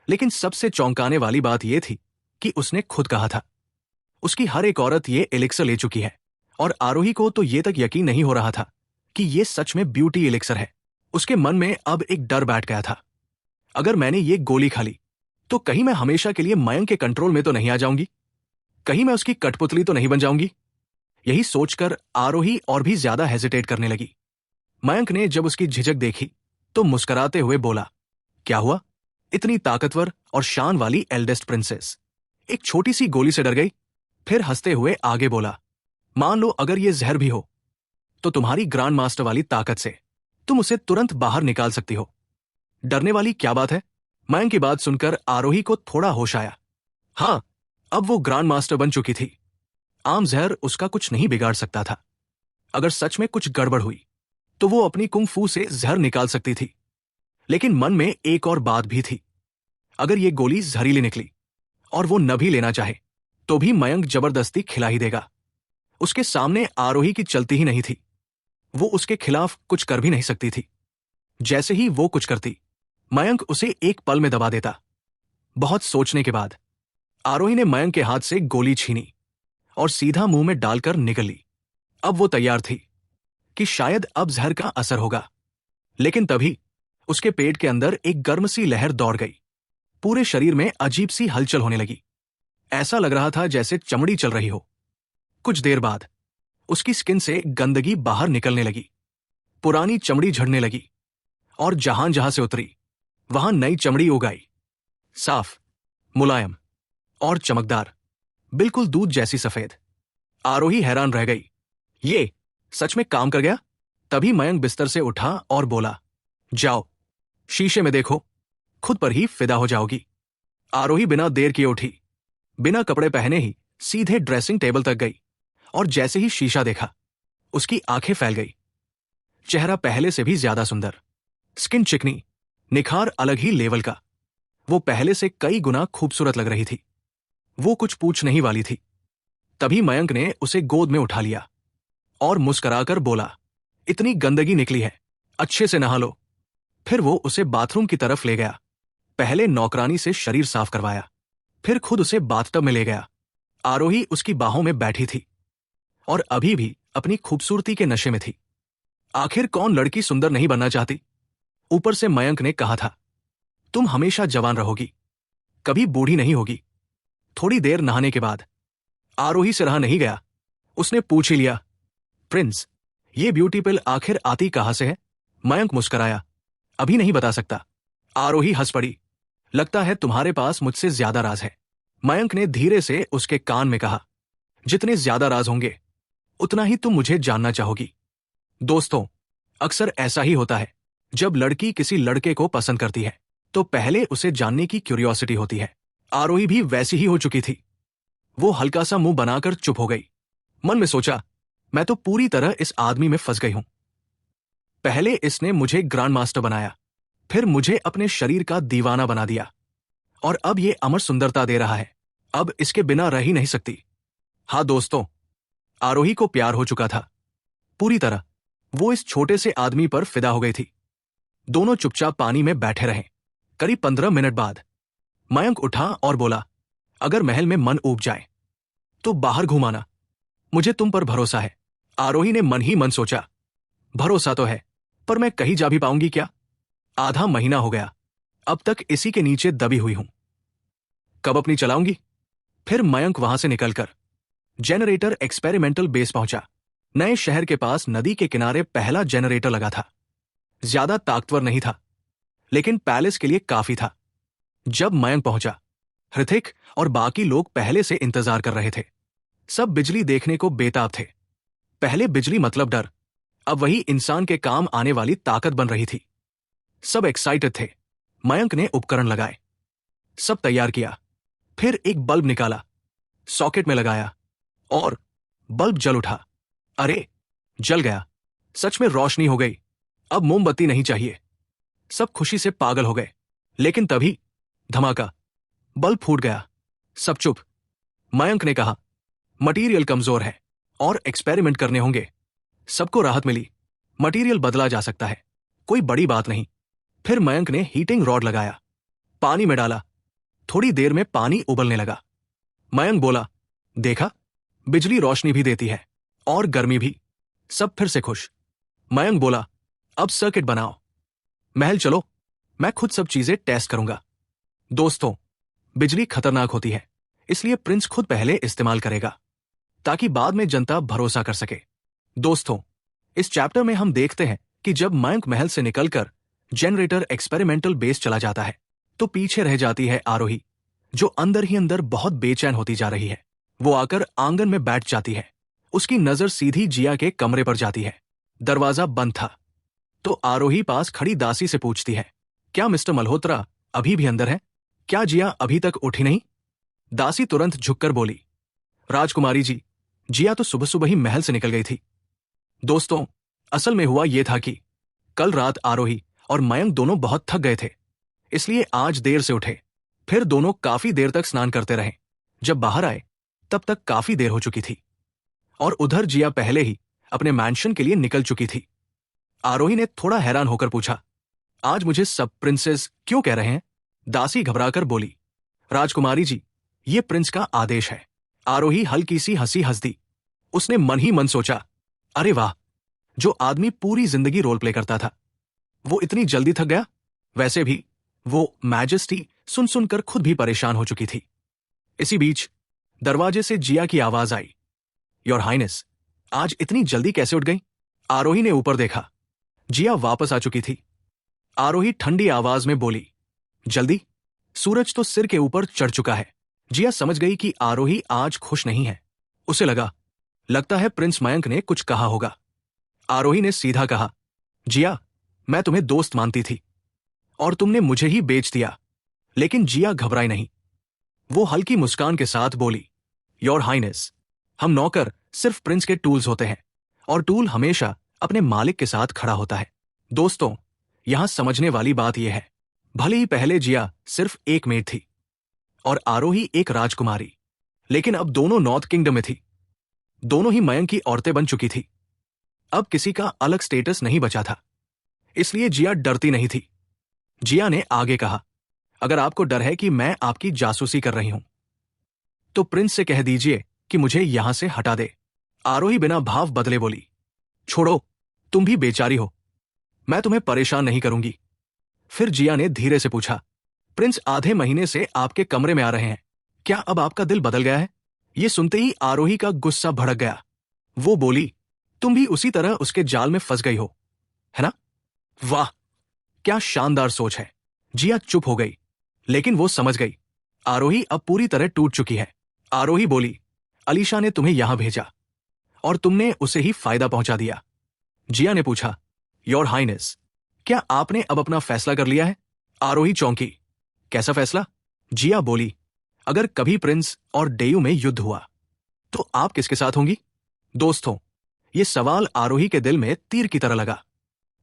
[SPEAKER 1] लेकिन सबसे चौंकाने वाली बात यह थी कि उसने खुद कहा था, उसकी हर एक औरत ये एलिक्सर ले चुकी है, और आरोही को तो ये तक यकीन नहीं हो रहा था कि ये सच में ब्यूटी एलिक्सर है। उसके मन में अब एक डर बैठ गया था, अगर मैंने ये गोली खा ली तो कहीं मैं हमेशा के लिए मयंक के कंट्रोल में तो नहीं आ जाऊंगी? कहीं मैं उसकी कठपुतली तो नहीं बन जाऊंगी? यही सोचकर आरोही और भी ज्यादा हेजिटेट करने लगी। मयंक ने जब उसकी झिझक देखी तो मुस्कुराते हुए बोला, क्या हुआ? इतनी ताकतवर और शान वाली एल्डेस्ट प्रिंसेस एक छोटी सी गोली से डर गई? फिर हंसते हुए आगे बोला, मान लो अगर ये जहर भी हो तो तुम्हारी ग्रांड मास्टर वाली ताकत से तुम उसे तुरंत बाहर निकाल सकती हो। डरने वाली क्या बात है? मयंक की बात सुनकर आरोही को थोड़ा होश आया। हाँ, अब वो ग्रांड मास्टर बन चुकी थी। आम जहर उसका कुछ नहीं बिगाड़ सकता था। अगर सच में कुछ गड़बड़ हुई तो वो अपनी कुंग फू से जहर निकाल सकती थी। लेकिन मन में एक और बात भी थी। अगर ये गोली जहरीली निकली और वो न भी लेना चाहे तो भी मयंक जबरदस्ती खिला ही देगा। उसके सामने आरोही की चलती ही नहीं थी। वो उसके खिलाफ कुछ कर भी नहीं सकती थी। जैसे ही वो कुछ करती, मयंक उसे एक पल में दबा देता। बहुत सोचने के बाद आरोही ने मयंक के हाथ से गोली छीनी और सीधा मुंह में डालकर निकल ली। अब वो तैयार थी कि शायद अब जहर का असर होगा। लेकिन तभी उसके पेट के अंदर एक गर्म सी लहर दौड़ गई। पूरे शरीर में अजीब सी हलचल होने लगी। ऐसा लग रहा था जैसे चमड़ी चल रही हो। कुछ देर बाद उसकी स्किन से गंदगी बाहर निकलने लगी। पुरानी चमड़ी झड़ने लगी और जहां जहां से उतरी वहां नई चमड़ी उग आई। साफ, मुलायम और चमकदार, बिल्कुल दूध जैसी सफेद। आरोही हैरान रह गई। ये सच में काम कर गया। तभी मयंक बिस्तर से उठा और बोला, जाओ शीशे में देखो, खुद पर ही फिदा हो जाओगी। आरोही बिना देर किए उठी, बिना कपड़े पहने ही सीधे ड्रेसिंग टेबल तक गई और जैसे ही शीशा देखा उसकी आंखें फैल गई। चेहरा पहले से भी ज्यादा सुंदर, स्किन चिकनी, निखार अलग ही लेवल का। वो पहले से कई गुना खूबसूरत लग रही थी। वो कुछ पूछ नहीं वाली थी। तभी मयंक ने उसे गोद में उठा लिया और मुस्कुराकर बोला, इतनी गंदगी निकली है, अच्छे से नहा लो। फिर वो उसे बाथरूम की तरफ ले गया। पहले नौकरानी से शरीर साफ करवाया, फिर खुद उसे बाथटब में ले गया। आरोही उसकी बाहों में बैठी थी और अभी भी अपनी खूबसूरती के नशे में थी। आखिर कौन लड़की सुंदर नहीं बनना चाहती। ऊपर से मयंक ने कहा था, तुम हमेशा जवान रहोगी, कभी बूढ़ी नहीं होगी। थोड़ी देर नहाने के बाद आरोही से रहा नहीं गया। उसने पूछ ही लिया, प्रिंस, ये ब्यूटी पिल आखिर आती कहां से है? मयंक मुस्कुराया, अभी नहीं बता सकता। आरोही हंस पड़ी, लगता है तुम्हारे पास मुझसे ज्यादा राज है। मयंक ने धीरे से उसके कान में कहा, जितने ज्यादा राज होंगे उतना ही तुम मुझे जानना चाहोगी। दोस्तों, अक्सर ऐसा ही होता है। जब लड़की किसी लड़के को पसंद करती है तो पहले उसे जानने की क्यूरियोसिटी होती है। आरोही भी वैसी ही हो चुकी थी। वो हल्का सा मुंह बनाकर चुप हो गई। मन में सोचा, मैं तो पूरी तरह इस आदमी में फंस गई हूं। पहले इसने मुझे ग्रैंड मास्टर बनाया, फिर मुझे अपने शरीर का दीवाना बना दिया और अब ये अमर सुंदरता दे रहा है। अब इसके बिना रह ही नहीं सकती। हाँ दोस्तों, आरोही को प्यार हो चुका था पूरी तरह। वो इस छोटे से आदमी पर फिदा हो गई थी। दोनों चुपचाप पानी में बैठे रहे। करीब 15 मिनट बाद मयंक उठा और बोला, अगर महल में मन ऊब जाए तो बाहर घुमाना, मुझे तुम पर भरोसा है। आरोही ने मन ही मन सोचा, भरोसा तो है, पर मैं कहीं जा भी पाऊंगी क्या? आधा महीना हो गया, अब तक इसी के नीचे दबी हुई हूं। कब अपनी चलाऊंगी? फिर मयंक वहां से निकलकर जनरेटर एक्सपेरिमेंटल बेस पहुंचा। नए शहर के पास नदी के किनारे पहला जनरेटर लगा था। ज्यादा ताकतवर नहीं था, लेकिन पैलेस के लिए काफी था। जब मयंक पहुंचा, ऋथिक और बाकी लोग पहले से इंतजार कर रहे थे। सब बिजली देखने को बेताब थे। पहले बिजली मतलब डर, अब वही इंसान के काम आने वाली ताकत बन रही थी। सब एक्साइटेड थे। मयंक ने उपकरण लगाए, सब तैयार किया। फिर एक बल्ब निकाला, सॉकेट में लगाया और बल्ब जल उठा। अरे, जल गया। सच में रोशनी हो गई। अब मोमबत्ती नहीं चाहिए। सब खुशी से पागल हो गए। लेकिन तभी धमाका, बल्ब फूट गया। सब चुप। मयंक ने कहा, मटीरियल कमजोर है और एक्सपेरिमेंट करने होंगे। सबको राहत मिली। मटीरियल बदला जा सकता है, कोई बड़ी बात नहीं। फिर मयंक ने हीटिंग रॉड लगाया, पानी में डाला। थोड़ी देर में पानी उबलने लगा। मयंक बोला, देखा, बिजली रोशनी भी देती है और गर्मी भी। सब फिर से खुश। मयंक बोला, अब सर्किट बनाओ, महल चलो, मैं खुद सब चीजें टेस्ट करूंगा। दोस्तों, बिजली खतरनाक होती है, इसलिए प्रिंस खुद पहले इस्तेमाल करेगा ताकि बाद में जनता भरोसा कर सके। दोस्तों, इस चैप्टर में हम देखते हैं कि जब मयंक महल से निकलकर जनरेटर एक्सपेरिमेंटल बेस चला जाता है तो पीछे रह जाती है आरोही, जो अंदर ही अंदर बहुत बेचैन होती जा रही है। वो आकर आंगन में बैठ जाती है। उसकी नजर सीधी जिया के कमरे पर जाती है। दरवाजा बंद था तो आरोही पास खड़ी दासी से पूछती है, क्या मिस्टर मल्होत्रा अभी भी अंदर है? क्या जिया अभी तक उठी नहीं? दासी तुरंत झुककर बोली, राजकुमारी जी, जिया तो सुबह सुबह ही महल से निकल गई थी। दोस्तों, असल में हुआ यह था कि कल रात आरोही और मयंक दोनों बहुत थक गए थे, इसलिए आज देर से उठे। फिर दोनों काफी देर तक स्नान करते रहे। जब बाहर आए तब तक काफी देर हो चुकी थी और उधर जिया पहले ही अपने मैंशन के लिए निकल चुकी थी। आरोही ने थोड़ा हैरान होकर पूछा, आज मुझे सब प्रिंसेस क्यों कह रहे हैं? दासी घबराकर बोली, राजकुमारी जी, ये प्रिंस का आदेश है। आरोही हल्की सी हंसी हंस दी। उसने मन ही मन सोचा, अरे वाह, जो आदमी पूरी जिंदगी रोल प्ले करता था वो इतनी जल्दी थक गया। वैसे भी वो मैजेस्टी सुन सुनकर खुद भी परेशान हो चुकी थी। इसी बीच दरवाजे से जिया की आवाज आई, योर हाइनेस, आज इतनी जल्दी कैसे उठ गई? आरोही ने ऊपर देखा। जिया वापस आ चुकी थी। आरोही ठंडी आवाज में बोली, जल्दी? सूरज तो सिर के ऊपर चढ़ चुका है। जिया समझ गई कि आरोही आज खुश नहीं है। उसे लगता है प्रिंस मयंक ने कुछ कहा होगा। आरोही ने सीधा कहा, जिया, मैं तुम्हें दोस्त मानती थी और तुमने मुझे ही बेच दिया। लेकिन जिया घबराई नहीं। वो हल्की मुस्कान के साथ बोली, योर हाइनेस, हम नौकर सिर्फ प्रिंस के टूल्स होते हैं और टूल हमेशा अपने मालिक के साथ खड़ा होता है। दोस्तों, यहां समझने वाली बात यह है, भले ही पहले जिया सिर्फ एक मेड थी और आरोही एक राजकुमारी, लेकिन अब दोनों नॉर्थ किंगडम में थी। दोनों ही मयंक की औरतें बन चुकी थी। अब किसी का अलग स्टेटस नहीं बचा था, इसलिए जिया डरती नहीं थी। जिया ने आगे कहा, अगर आपको डर है कि मैं आपकी जासूसी कर रही हूं तो प्रिंस से कह दीजिए कि मुझे यहां से हटा दे। आरोही बिना भाव बदले बोली, छोड़ो, तुम भी बेचारी हो, मैं तुम्हें परेशान नहीं करूंगी। फिर जिया ने धीरे से पूछा, प्रिंस आधे महीने से आपके कमरे में आ रहे हैं, क्या अब आपका दिल बदल गया है? ये सुनते ही आरोही का गुस्सा भड़क गया। वो बोली, तुम भी उसी तरह उसके जाल में फंस गई हो, है ना? वाह, क्या शानदार सोच है। जिया चुप हो गई, लेकिन वो समझ गई आरोही अब पूरी तरह टूट चुकी है। आरोही बोली, अलीशा ने तुम्हें यहां भेजा और तुमने उसे ही फायदा पहुंचा दिया। जिया ने पूछा, योर हाइनेस, क्या आपने अब अपना फैसला कर लिया है? आरोही चौंकी, कैसा फैसला? जिया बोली, अगर कभी प्रिंस और डेयू में युद्ध हुआ तो आप किसके साथ होंगी? दोस्तों, यह सवाल आरोही के दिल में तीर की तरह लगा।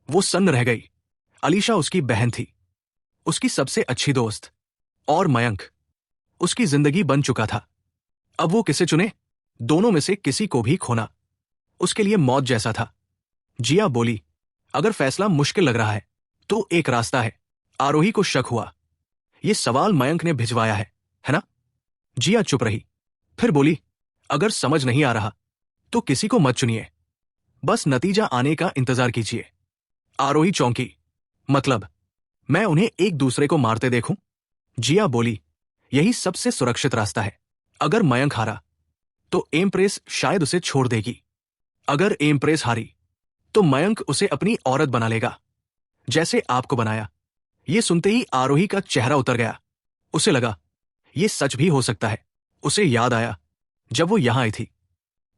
[SPEAKER 1] वो सन्न रह गई। अलीशा उसकी बहन थी, उसकी सबसे अच्छी दोस्त, और मयंक उसकी जिंदगी बन चुका था। अब वो किसे चुने? दोनों में से किसी को भी खोना उसके लिए मौत जैसा था। जिया बोली, अगर फैसला मुश्किल लग रहा है तो एक रास्ता है। आरोही को शक हुआ, ये सवाल मयंक ने भिजवाया है ना? जिया चुप रही, फिर बोली, अगर समझ नहीं आ रहा तो किसी को मत चुनिए, बस नतीजा आने का इंतजार कीजिए। आरोही चौंकी, मतलब मैं उन्हें एक दूसरे को मारते देखूं? जिया बोली, यही सबसे सुरक्षित रास्ता है। अगर मयंक हारा तो एम्प्रेस शायद उसे छोड़ देगी। अगर एम्प्रेस हारी तो मयंक उसे अपनी औरत बना लेगा, जैसे आपको बनाया। ये सुनते ही आरोही का चेहरा उतर गया। उसे लगा ये सच भी हो सकता है। उसे याद आया जब वो यहां आई थी,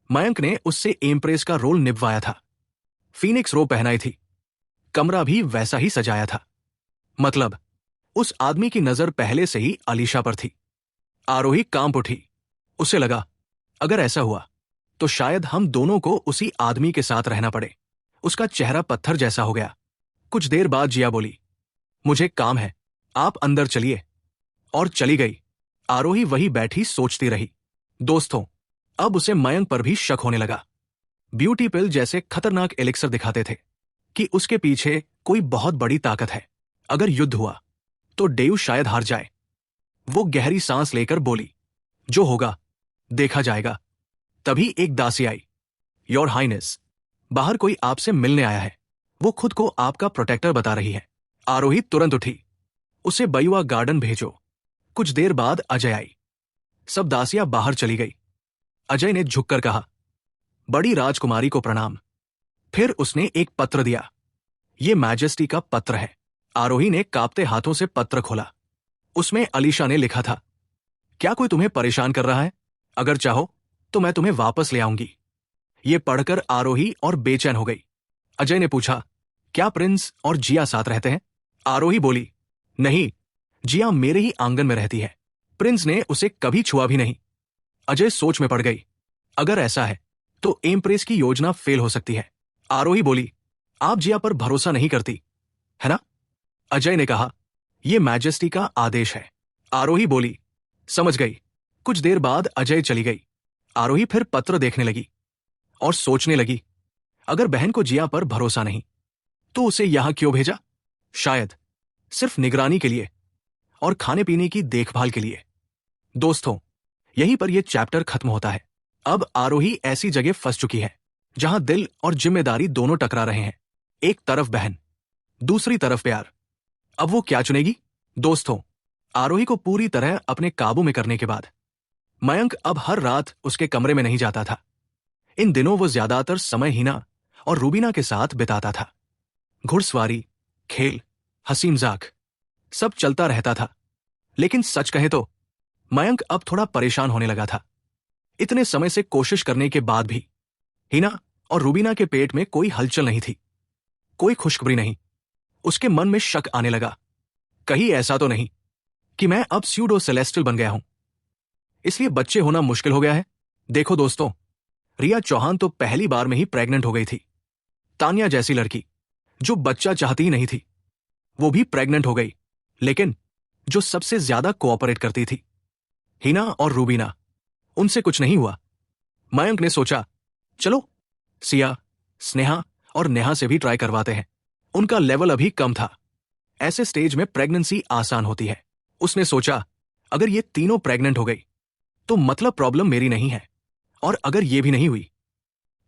[SPEAKER 1] मयंक ने उससे एम्प्रेस का रोल निभवाया था। फीनिक्स रो पहनाई थी, कमरा भी वैसा ही सजाया था। मतलब उस आदमी की नजर पहले से ही अलीशा पर थी। आरोही कांप उठी। उसे लगा अगर ऐसा हुआ तो शायद हम दोनों को उसी आदमी के साथ रहना पड़े। उसका चेहरा पत्थर जैसा हो गया। कुछ देर बाद जिया बोली, मुझे काम है, आप अंदर चलिए, और चली गई। आरोही वही बैठी सोचती रही। दोस्तों, अब उसे मयंक पर भी शक होने लगा। ब्यूटी पिल जैसे खतरनाक एलिक्सर दिखाते थे कि उसके पीछे कोई बहुत बड़ी ताकत है। अगर युद्ध हुआ तो डेयू शायद हार जाए। वो गहरी सांस लेकर बोली, जो होगा देखा जाएगा। तभी एक दासी आई, योर हाइनेस, बाहर कोई आपसे मिलने आया है। वो खुद को आपका प्रोटेक्टर बता रही है। आरोही तुरंत उठी, उसे बयुआ गार्डन भेजो। कुछ देर बाद अजय आई। सब दासियां बाहर चली गई। अजय ने झुककर कहा, बड़ी राजकुमारी को प्रणाम। फिर उसने एक पत्र दिया। ये मैजेस्टी का पत्र है। आरोही ने कांपते हाथों से पत्र खोला। उसमें अलीशा ने लिखा था, क्या कोई तुम्हें परेशान कर रहा है? अगर चाहो तो मैं तुम्हें वापस ले आऊंगी। ये पढ़कर आरोही और बेचैन हो गई। अजय ने पूछा, क्या प्रिंस और जिया साथ रहते हैं? आरोही बोली, नहीं, जिया मेरे ही आंगन में रहती है। प्रिंस ने उसे कभी छुआ भी नहीं। अजय सोच में पड़ गई। अगर ऐसा है तो एम्प्रेस की योजना फेल हो सकती है। आरोही बोली, आप जिया पर भरोसा नहीं करती, है ना? अजय ने कहा, यह मैजेस्टी का आदेश है। आरोही बोली, समझ गई। कुछ देर बाद अजय चली गई। आरोही फिर पत्र देखने लगी और सोचने लगी, अगर बहन को जिया पर भरोसा नहीं तो उसे यहां क्यों भेजा? शायद सिर्फ निगरानी के लिए और खाने पीने की देखभाल के लिए। दोस्तों, यहीं पर यह चैप्टर खत्म होता है। अब आरोही ऐसी जगह फंस चुकी है जहां दिल और जिम्मेदारी दोनों टकरा रहे हैं। एक तरफ बहन, दूसरी तरफ प्यार। अब वो क्या चुनेगी? दोस्तों, आरोही को पूरी तरह अपने काबू में करने के बाद मयंक अब हर रात उसके कमरे में नहीं जाता था। इन दिनों वो ज्यादातर समय हिना और रूबीना के साथ बिताता था। घुड़सवारी, खेल, हंसी मजाक सब चलता रहता था। लेकिन सच कहे तो मयंक अब थोड़ा परेशान होने लगा था। इतने समय से कोशिश करने के बाद भी हिना और रूबीना के पेट में कोई हलचल नहीं थी, कोई खुशखबरी नहीं। उसके मन में शक आने लगा, कहीं ऐसा तो नहीं कि मैं अब स्यूडो सेलेस्टियल बन गया हूं, इसलिए बच्चे होना मुश्किल हो गया है। देखो दोस्तों, रिया चौहान तो पहली बार में ही प्रेग्नेंट हो गई थी। तान्या जैसी लड़की जो बच्चा चाहती ही नहीं थी, वो भी प्रेग्नेंट हो गई। लेकिन जो सबसे ज्यादा कोऑपरेट करती थी, हिना और रूबीना, उनसे कुछ नहीं हुआ। मयंक ने सोचा, चलो सिया, स्नेहा और नेहा से भी ट्राई करवाते हैं। उनका लेवल अभी कम था। ऐसे स्टेज में प्रेगनेंसी आसान होती है। उसने सोचा, अगर ये तीनों प्रेग्नेंट हो गई तो मतलब प्रॉब्लम मेरी नहीं है, और अगर ये भी नहीं हुई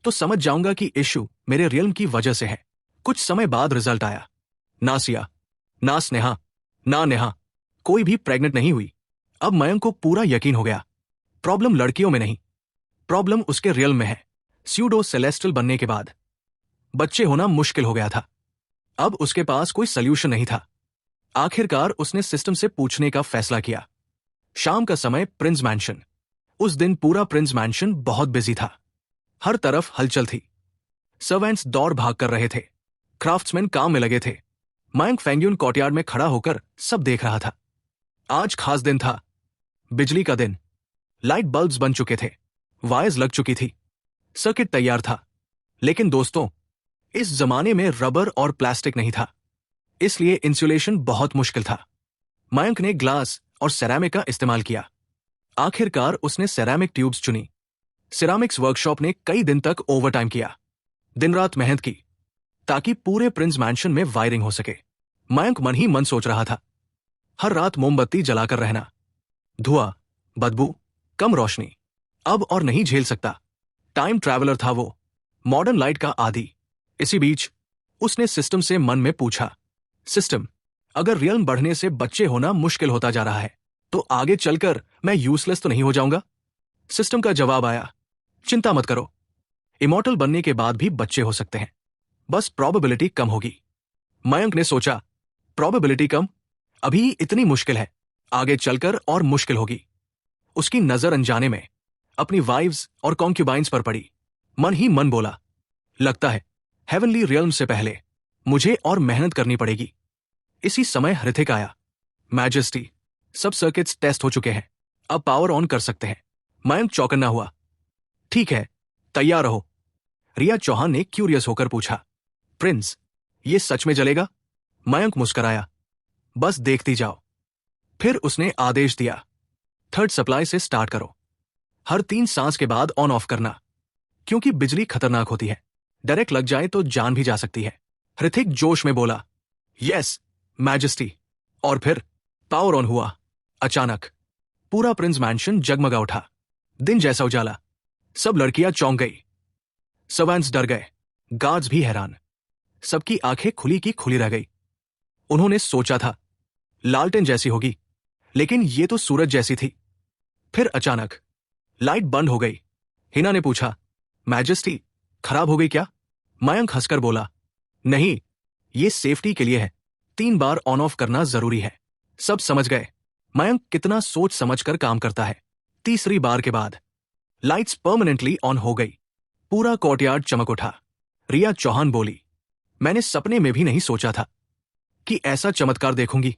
[SPEAKER 1] तो समझ जाऊंगा कि इश्यू मेरे रियल्म की वजह से है। कुछ समय बाद रिजल्ट आया। ना सिया, ना स्नेहा, ना नेहा, कोई भी प्रेग्नेंट नहीं हुई। अब मयंक को पूरा यकीन हो गया, प्रॉब्लम लड़कियों में नहीं, प्रॉब्लम उसके रियल में है। स्यूडो सेलेस्टियल बनने के बाद बच्चे होना मुश्किल हो गया था। अब उसके पास कोई सल्यूशन नहीं था। आखिरकार उसने सिस्टम से पूछने का फैसला किया। शाम का समय, प्रिंस मैंशन। उस दिन पूरा प्रिंस मैंशन बहुत बिजी था। हर तरफ हलचल थी। सर्वेंट्स दौड़ भाग कर रहे थे, क्राफ्ट्समैन काम में लगे थे। मयंक फेंग्यून कोर्टयार्ड में खड़ा होकर सब देख रहा था। आज खास दिन था, बिजली का दिन। लाइट बल्ब्स बन चुके थे, वायर्स लग चुकी थी, सर्किट तैयार था। लेकिन दोस्तों, इस जमाने में रबर और प्लास्टिक नहीं था, इसलिए इंसुलेशन बहुत मुश्किल था। मयंक ने ग्लास और सेरामिक का इस्तेमाल किया। आखिरकार उसने सेरामिक ट्यूब्स चुनी। सिरामिक्स वर्कशॉप ने कई दिन तक ओवरटाइम किया, दिन रात मेहनत की, ताकि पूरे प्रिंस मैंशन में वायरिंग हो सके। मयंक मन ही मन सोच रहा था, हर रात मोमबत्ती जलाकर रहना, धुआं, बदबू, कम रोशनी, अब और नहीं झेल सकता। टाइम ट्रैवलर था वो, मॉडर्न लाइट का आदी। इसी बीच उसने सिस्टम से मन में पूछा, सिस्टम, अगर रियल्म बढ़ने से बच्चे होना मुश्किल होता जा रहा है तो आगे चलकर मैं यूजलेस तो नहीं हो जाऊंगा? सिस्टम का जवाब आया, चिंता मत करो, इमॉर्टल बनने के बाद भी बच्चे हो सकते हैं, बस प्रोबेबिलिटी कम होगी। मयंक ने सोचा, प्रोबेबिलिटी कम? अभी इतनी मुश्किल है, आगे चलकर और मुश्किल होगी। उसकी नजर अनजाने में अपनी वाइव्स और कॉन्क्यूबाइंस पर पड़ी। मन ही मन बोला, लगता है हेवनली रियल्म से पहले मुझे और मेहनत करनी पड़ेगी। इसी समय हृतिक आया। मैजेस्टी, सब सर्किट्स टेस्ट हो चुके हैं, अब पावर ऑन कर सकते हैं। मयंक चौकन्ना हुआ। ठीक है, तैयार रहो। रिया चौहान ने क्यूरियस होकर पूछा, प्रिंस, ये सच में जलेगा? मयंक मुस्कराया, बस देखती जाओ। फिर उसने आदेश दिया, थर्ड सप्लाई से स्टार्ट करो। हर 3 सांस के बाद ऑन ऑफ करना, क्योंकि बिजली खतरनाक होती है, डायरेक्ट लग जाए तो जान भी जा सकती है। हृतिक जोश में बोला, यस मैजेस्टी। और फिर पावर ऑन हुआ। अचानक पूरा प्रिंस मैंशन जगमगा उठा, दिन जैसा उजाला। सब लड़कियां चौंक गई, सर्वेंट्स डर गए, गार्ड्स भी हैरान। सबकी आंखें खुली की खुली रह गई। उन्होंने सोचा था लालटेन जैसी होगी, लेकिन ये तो सूरज जैसी थी। फिर अचानक लाइट बंद हो गई। हिना ने पूछा, मैजेस्टी, खराब हो गई क्या? मयंक हंसकर बोला, नहीं, ये सेफ्टी के लिए है, 3 बार ऑन ऑफ करना जरूरी है। सब समझ गए मयंक कितना सोच समझकर काम करता है। तीसरी बार के बाद लाइट्स परमानेंटली ऑन हो गई। पूरा कोर्टयार्ड चमक उठा। रिया चौहान बोली, मैंने सपने में भी नहीं सोचा था कि ऐसा चमत्कार देखूंगी।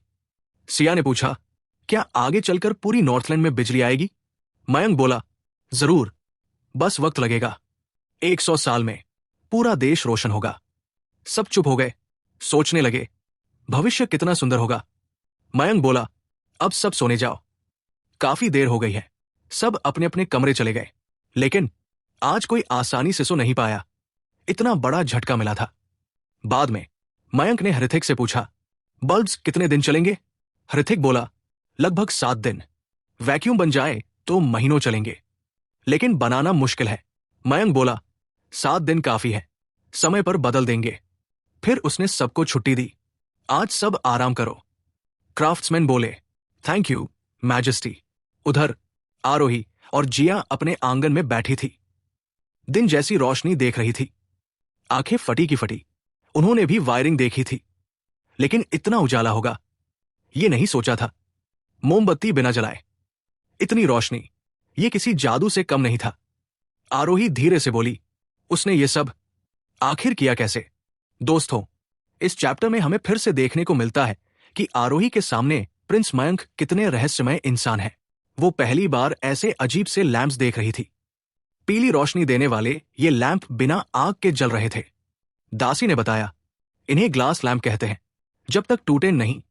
[SPEAKER 1] सिया ने पूछा, क्या आगे चलकर पूरी नॉर्थलैंड में बिजली आएगी? मयंक बोला, जरूर, बस वक्त लगेगा, 100 साल में पूरा देश रोशन होगा। सब चुप हो गए, सोचने लगे, भविष्य कितना सुंदर होगा। मयंक बोला, अब सब सोने जाओ, काफी देर हो गई है। सब अपने अपने कमरे चले गए। लेकिन आज कोई आसानी से सो नहीं पाया, इतना बड़ा झटका मिला था। बाद में मयंक ने हृतिक से पूछा, बल्ब्स कितने दिन चलेंगे? हृतिक बोला, लगभग 7 दिन। वैक्यूम बन जाए तो महीनों चलेंगे, लेकिन बनाना मुश्किल है। मयंक बोला, 7 दिन काफी है, समय पर बदल देंगे। फिर उसने सबको छुट्टी दी, आज सब आराम करो। क्राफ्ट्समैन बोले, थैंक यू मैजेस्टी। उधर आरोही और जिया अपने आंगन में बैठी थी, दिन जैसी रोशनी देख रही थी, आंखें फटी की फटी। उन्होंने भी वायरिंग देखी थी, लेकिन इतना उजाला होगा ये नहीं सोचा था। मोमबत्ती बिना जलाए इतनी रोशनी, ये किसी जादू से कम नहीं था। आरोही धीरे से बोली, उसने ये सब आखिर किया कैसे? दोस्तों, इस चैप्टर में हमें फिर से देखने को मिलता है कि आरोही के सामने प्रिंस मयंक कितने रहस्यमय इंसान है। वो पहली बार ऐसे अजीब से लैंप्स देख रही थी। पीली रोशनी देने वाले ये लैंप बिना आग के जल रहे थे। दासी ने बताया, इन्हें ग्लास लैंप कहते हैं, जब तक टूटे नहीं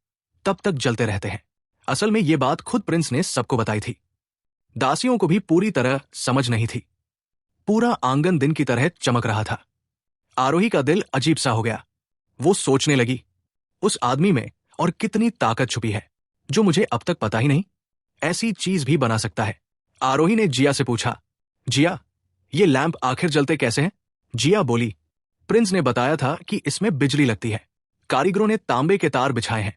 [SPEAKER 1] तब तक जलते रहते हैं। असल में ये बात खुद प्रिंस ने सबको बताई थी। दासियों को भी पूरी तरह समझ नहीं थी। पूरा आंगन दिन की तरह चमक रहा था। आरोही का दिल अजीब सा हो गया। वो सोचने लगी, उस आदमी में और कितनी ताकत छुपी है जो मुझे अब तक पता ही नहीं। ऐसी चीज भी बना सकता है। आरोही ने जिया से पूछा, जिया, ये लैंप आखिर जलते कैसे हैं? जिया बोली, प्रिंस ने बताया था कि इसमें बिजली लगती है। कारीगरों ने तांबे के तार बिछाए हैं,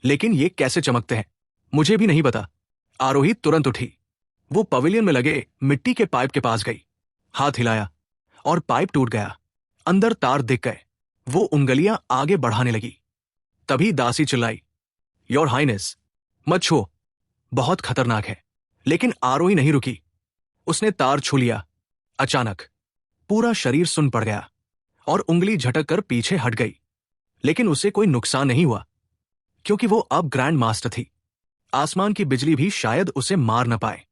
[SPEAKER 1] लेकिन ये कैसे चमकते हैं मुझे भी नहीं पता। आरोही तुरंत उठी। वो पवेलियन में लगे मिट्टी के पाइप के पास गई, हाथ हिलाया और पाइप टूट गया। अंदर तार दिख गए। वो उंगलियां आगे बढ़ाने लगी। तभी दासी चिल्लाई, योर हाइनेस, मत छो, बहुत खतरनाक है। लेकिन आरोही नहीं रुकी। उसने तार छू लिया। अचानक पूरा शरीर सुन्न पड़ गया और उंगली झटक कर पीछे हट गई। लेकिन उसे कोई नुकसान नहीं हुआ, क्योंकि वो अब ग्रैंड मास्टर थी। आसमान की बिजली भी शायद उसे मार न पाए।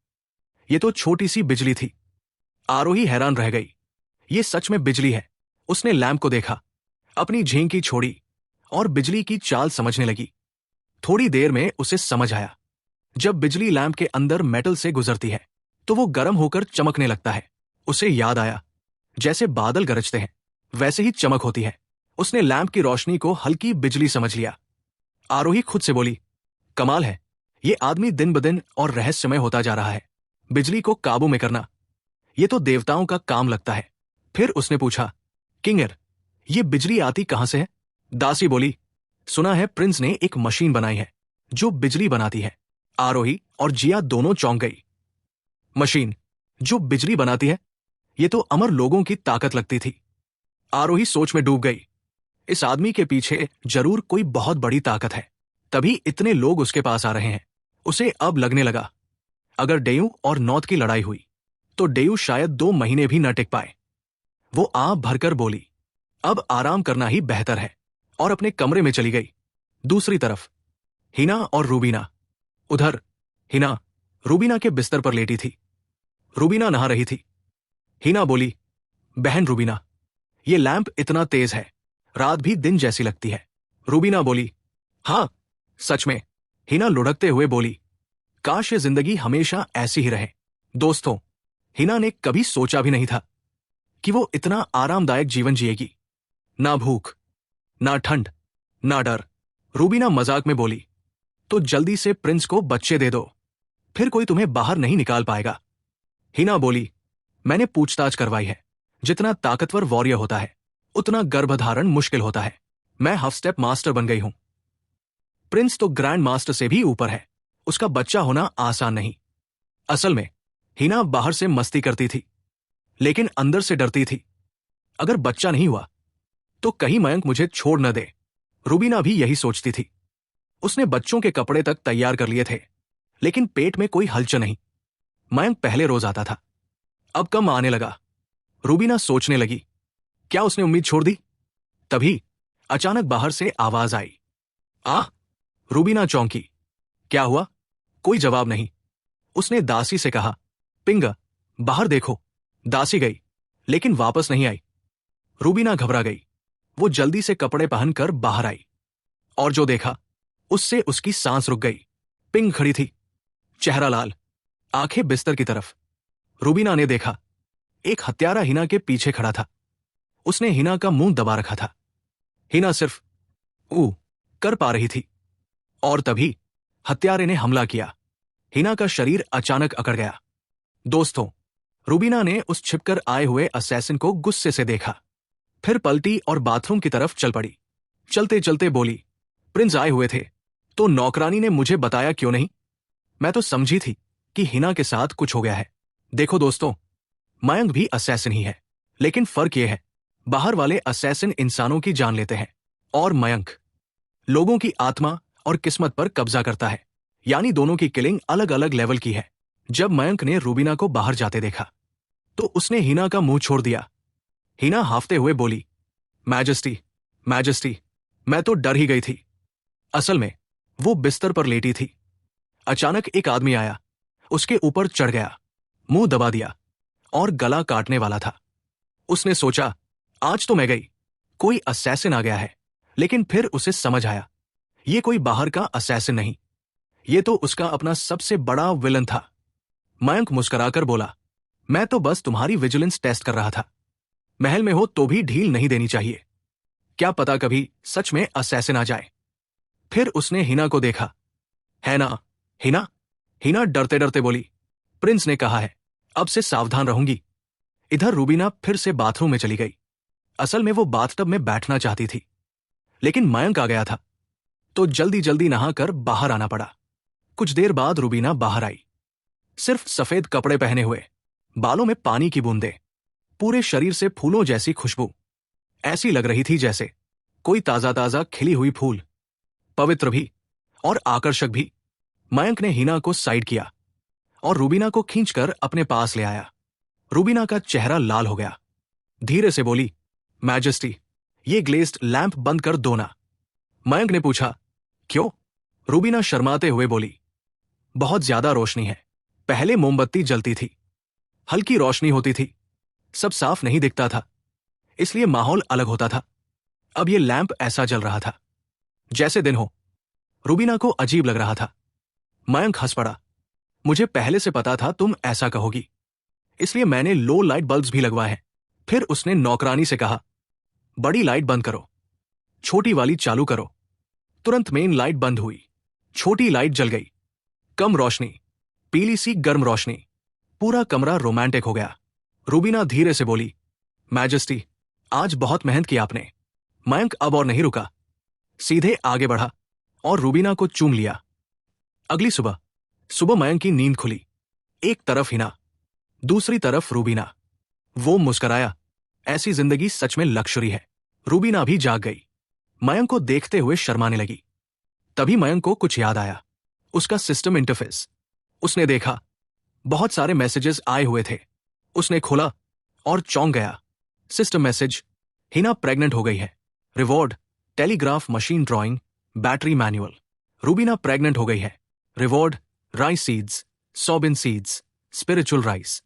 [SPEAKER 1] ये तो छोटी सी बिजली थी। आरोही हैरान रह गई, ये सच में बिजली है। उसने लैंप को देखा, अपनी झींकी छोड़ी और बिजली की चाल समझने लगी। थोड़ी देर में उसे समझ आया, जब बिजली लैंप के अंदर मेटल से गुजरती है तो वो गर्म होकर चमकने लगता है। उसे याद आया, जैसे बादल गरजते हैं वैसे ही चमक होती है। उसने लैंप की रोशनी को हल्की बिजली समझ लिया। आरोही खुद से बोली, कमाल है, ये आदमी दिन ब दिन और रहस्यमय होता जा रहा है। बिजली को काबू में करना, ये तो देवताओं का काम लगता है। फिर उसने पूछा, किंगर, ये बिजली आती कहां से है? दासी बोली, सुना है प्रिंस ने एक मशीन बनाई है जो बिजली बनाती है। आरोही और जिया दोनों चौंक गई। मशीन जो बिजली बनाती है? ये तो अमर लोगों की ताकत लगती थी। आरोही सोच में डूब गई। इस आदमी के पीछे जरूर कोई बहुत बड़ी ताकत है, तभी इतने लोग उसके पास आ रहे हैं। उसे अब लगने लगा, अगर डेयू और नॉर्थ की लड़ाई हुई तो डेयू शायद 2 महीने भी न टिक पाए। वो आप भरकर बोली, अब आराम करना ही बेहतर है, और अपने कमरे में चली गई। दूसरी तरफ हिना और रूबीना। उधर हिना रूबीना के बिस्तर पर लेटी थी। रूबीना नहा रही थी। हिना बोली, बहन रूबीना, ये लैंप इतना तेज है, रात भी दिन जैसी लगती है। रूबीना बोली, हाँ सच में। हिना लुढ़कते हुए बोली, काश ये जिंदगी हमेशा ऐसी ही रहे। दोस्तों, हिना ने कभी सोचा भी नहीं था कि वो इतना आरामदायक जीवन जिएगी। ना भूख, ना ठंड, ना डर। रूबीना मजाक में बोली, तो जल्दी से प्रिंस को बच्चे दे दो, फिर कोई तुम्हें बाहर नहीं निकाल पाएगा। हिना बोली, मैंने पूछताछ करवाई है, जितना ताकतवर वॉरियर होता है उतना गर्भधारण मुश्किल होता है। मैं हाफ स्टेप मास्टर बन गई हूं। प्रिंस तो ग्रैंड मास्टर से भी ऊपर है, उसका बच्चा होना आसान नहीं। असल में हिना बाहर से मस्ती करती थी, लेकिन अंदर से डरती थी, अगर बच्चा नहीं हुआ तो कहीं मयंक मुझे छोड़ न दे। रूबीना भी यही सोचती थी। उसने बच्चों के कपड़े तक तैयार कर लिए थे, लेकिन पेट में कोई हलचल नहीं। मयंक पहले रोज आता था, अब कम आने लगा। रूबीना सोचने लगी, क्या उसने उम्मीद छोड़ दी? तभी अचानक बाहर से आवाज आई, आह! रूबीना चौंकी। क्या हुआ? कोई जवाब नहीं। उसने दासी से कहा, पिंग, बाहर देखो। दासी गई, लेकिन वापस नहीं आई। रूबीना घबरा गई। वो जल्दी से कपड़े पहनकर बाहर आई, और जो देखा उससे उसकी सांस रुक गई। पिंग खड़ी थी, चेहरा लाल, आंखें बिस्तर की तरफ। रूबीना ने देखा, एक हत्यारा हिना के पीछे खड़ा था। उसने हिना का मुंह दबा रखा था। हिना सिर्फ ऊ कर पा रही थी, और तभी हत्यारे ने हमला किया। हिना का शरीर अचानक अकड़ गया। दोस्तों, रूबीना ने उस छिपकर आए हुए असैसिन को गुस्से से देखा, फिर पलटी और बाथरूम की तरफ चल पड़ी। चलते चलते बोली, प्रिंस आए हुए थे, तो नौकरानी ने मुझे बताया क्यों नहीं? मैं तो समझी थी कि हिना के साथ कुछ हो गया है। देखो दोस्तों, मयंक भी असैसिन ही है, लेकिन फर्क यह है, बाहर वाले असैसिन इंसानों की जान लेते हैं, और मयंक लोगों की आत्मा और किस्मत पर कब्जा करता है। यानी दोनों की किलिंग अलग अलग लेवल की है। जब मयंक ने रूबीना को बाहर जाते देखा, तो उसने हिना का मुंह छोड़ दिया। हिना हाफते हुए बोली, मैजेस्टी, मैजेस्टी, मैं तो डर ही गई थी। असल में वो बिस्तर पर लेटी थी। अचानक एक आदमी आया, उसके ऊपर चढ़ गया, मुंह दबा दिया और गला काटने वाला था। उसने सोचा, आज तो मैं गई, कोई असैसिन आ गया है। लेकिन फिर उसे समझ आया, ये कोई बाहर का असैसिन नहीं, ये तो उसका अपना सबसे बड़ा विलन था। मयंक मुस्कुराकर बोला, मैं तो बस तुम्हारी विजिलेंस टेस्ट कर रहा था। महल में हो तो भी ढील नहीं देनी चाहिए, क्या पता कभी सच में असैसिन आ जाए। फिर उसने हिना को देखा। है ना हिना? हिना डरते डरते बोली, प्रिंस ने कहा है, अब से सावधान रहूंगी। इधर रूबीना फिर से बाथरूम में चली गई। असल में वो बाथटब में बैठना चाहती थी, लेकिन मयंक आ गया था, तो जल्दी जल्दी नहाकर बाहर आना पड़ा। कुछ देर बाद रूबीना बाहर आई, सिर्फ सफेद कपड़े पहने हुए, बालों में पानी की बूंदें, पूरे शरीर से फूलों जैसी खुशबू। ऐसी लग रही थी जैसे कोई ताजा ताजा खिली हुई फूल, पवित्र भी और आकर्षक भी। मयंक ने हिना को साइड किया और रूबीना को खींचकर अपने पास ले आया। रूबीना का चेहरा लाल हो गया। धीरे से बोली, मैजेस्टी, ये ग्लेज्ड लैंप बंद कर दो ना। मयंक ने पूछा, क्यों? रूबीना शर्माते हुए बोली, बहुत ज्यादा रोशनी है। पहले मोमबत्ती जलती थी, हल्की रोशनी होती थी, सब साफ नहीं दिखता था, इसलिए माहौल अलग होता था। अब ये लैंप ऐसा जल रहा था जैसे दिन हो। रूबीना को अजीब लग रहा था। मयंक हंस पड़ा, मुझे पहले से पता था तुम ऐसा कहोगी, इसलिए मैंने लो लाइट बल्ब्स भी लगवाए हैं। फिर उसने नौकरानी से कहा, बड़ी लाइट बंद करो, छोटी वाली चालू करो। तुरंत मेन लाइट बंद हुई, छोटी लाइट जल गई। कम रोशनी, पीली सी गर्म रोशनी, पूरा कमरा रोमांटिक हो गया। रूबीना धीरे से बोली, मैजेस्टी, आज बहुत मेहनत की आपने। मयंक अब और नहीं रुका, सीधे आगे बढ़ा और रूबीना को चूम लिया। अगली सुबह सुबह मयंक की नींद खुली। एक तरफ हिना, दूसरी तरफ रूबीना। वो मुस्कराया, ऐसी जिंदगी सच में लक्ष्योरी है। रूबीना भी जाग गई, मयंक को देखते हुए शर्माने लगी। तभी मयंक को कुछ याद आया, उसका सिस्टम इंटरफेस। उसने देखा, बहुत सारे मैसेजेस आए हुए थे। उसने खोला और चौंक गया। सिस्टम मैसेज, हिना प्रेग्नेंट हो गई है। Reward, telegraph machine drawing, battery manual. Rubina pregnant हो गई है। Reward, rice seeds, Sobin seeds, spiritual rice.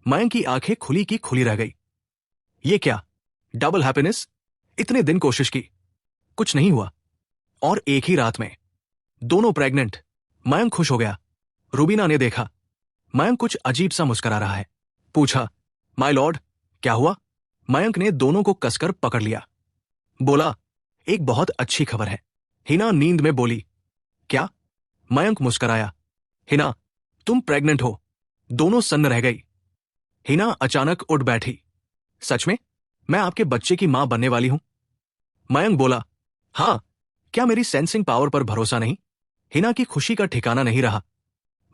[SPEAKER 1] Mayank की आंखें खुली की खुली रह गई। ये क्या, डबल हैप्पीनेस? इतने दिन कोशिश की, कुछ नहीं हुआ, और एक ही रात में दोनों प्रेग्नेंट। मयंक खुश हो गया। रूबीना ने देखा, मयंक कुछ अजीब सा मुस्कुरा रहा है। पूछा, माय लॉर्ड, क्या हुआ? मयंक ने दोनों को कसकर पकड़ लिया। बोला, एक बहुत अच्छी खबर है। हिना नींद में बोली, क्या? मयंक मुस्कुराया। हिना, तुम प्रेग्नेंट हो। दोनों सन्न रह गई। हिना अचानक उठ बैठी। सच में? मैं आपके बच्चे की मां बनने वाली हूं। मयंक बोला, हां, क्या मेरी सेंसिंग पावर पर भरोसा नहीं? हिना की खुशी का ठिकाना नहीं रहा।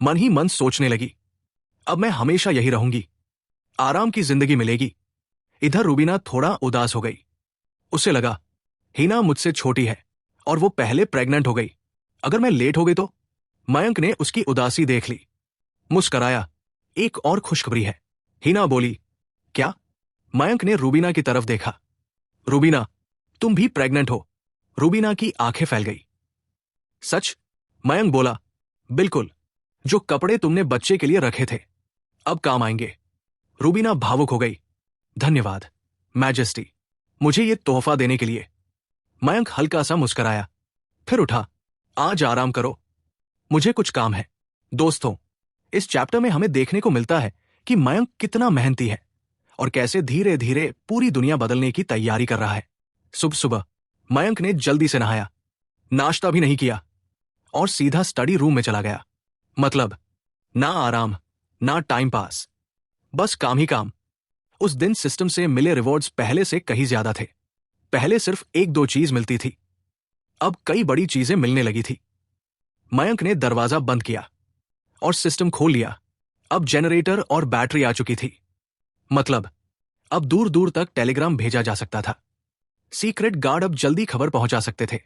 [SPEAKER 1] मन ही मन सोचने लगी, अब मैं हमेशा यही रहूंगी, आराम की जिंदगी मिलेगी। इधर रूबीना थोड़ा उदास हो गई। उसे लगा, हिना मुझसे छोटी है और वो पहले प्रेग्नेंट हो गई। अगर मैं लेट हो गई तो? मयंक ने उसकी उदासी देख ली, मुस्कराया। एक और खुशखबरी है। हिना बोली, क्या? मयंक ने रूबीना की तरफ देखा। रूबीना, तुम भी प्रेग्नेंट हो। रूबीना की आंखें फैल गई। सच? मयंक बोला, बिल्कुल। जो कपड़े तुमने बच्चे के लिए रखे थे अब काम आएंगे। रूबीना भावुक हो गई। धन्यवाद मैजेस्टी, मुझे ये तोहफा देने के लिए। मयंक हल्का सा मुस्कुराया, फिर उठा। आज आराम करो, मुझे कुछ काम है। दोस्तों, इस चैप्टर में हमें देखने को मिलता है कि मयंक कितना मेहनती है और कैसे धीरे धीरे पूरी दुनिया बदलने की तैयारी कर रहा है। सुबह सुबह मयंक ने जल्दी से नहाया, नाश्ता भी नहीं किया और सीधा स्टडी रूम में चला गया। मतलब ना आराम ना टाइम पास, बस काम ही काम। उस दिन सिस्टम से मिले रिवॉर्ड्स पहले से कहीं ज्यादा थे। पहले सिर्फ एक दो चीज मिलती थी, अब कई बड़ी चीजें मिलने लगी थी। मयंक ने दरवाजा बंद किया और सिस्टम खोल लिया। अब जनरेटर और बैटरी आ चुकी थी। मतलब अब दूर दूर तक टेलीग्राम भेजा जा सकता था। सीक्रेट गार्ड अब जल्दी खबर पहुंचा सकते थे।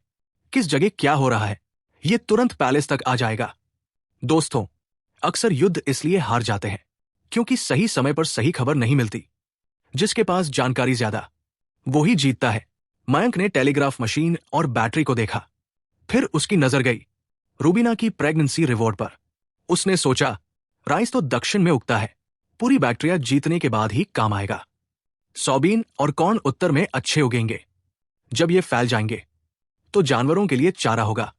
[SPEAKER 1] किस जगह क्या हो रहा है, यह तुरंत पैलेस तक आ जाएगा। दोस्तों, अक्सर युद्ध इसलिए हार जाते हैं क्योंकि सही समय पर सही खबर नहीं मिलती। जिसके पास जानकारी ज्यादा, वो ही जीतता है। मयंक ने टेलीग्राफ मशीन और बैटरी को देखा। फिर उसकी नजर गई रूबीना की प्रेगनेंसी रिवॉर्ड पर। उसने सोचा, राइस तो दक्षिण में उगता है, पूरी बैक्टीरिया जीतने के बाद ही काम आएगा। सोयाबीन और कॉर्न उत्तर में अच्छे उगेंगे। जब ये फैल जाएंगे तो जानवरों के लिए चारा होगा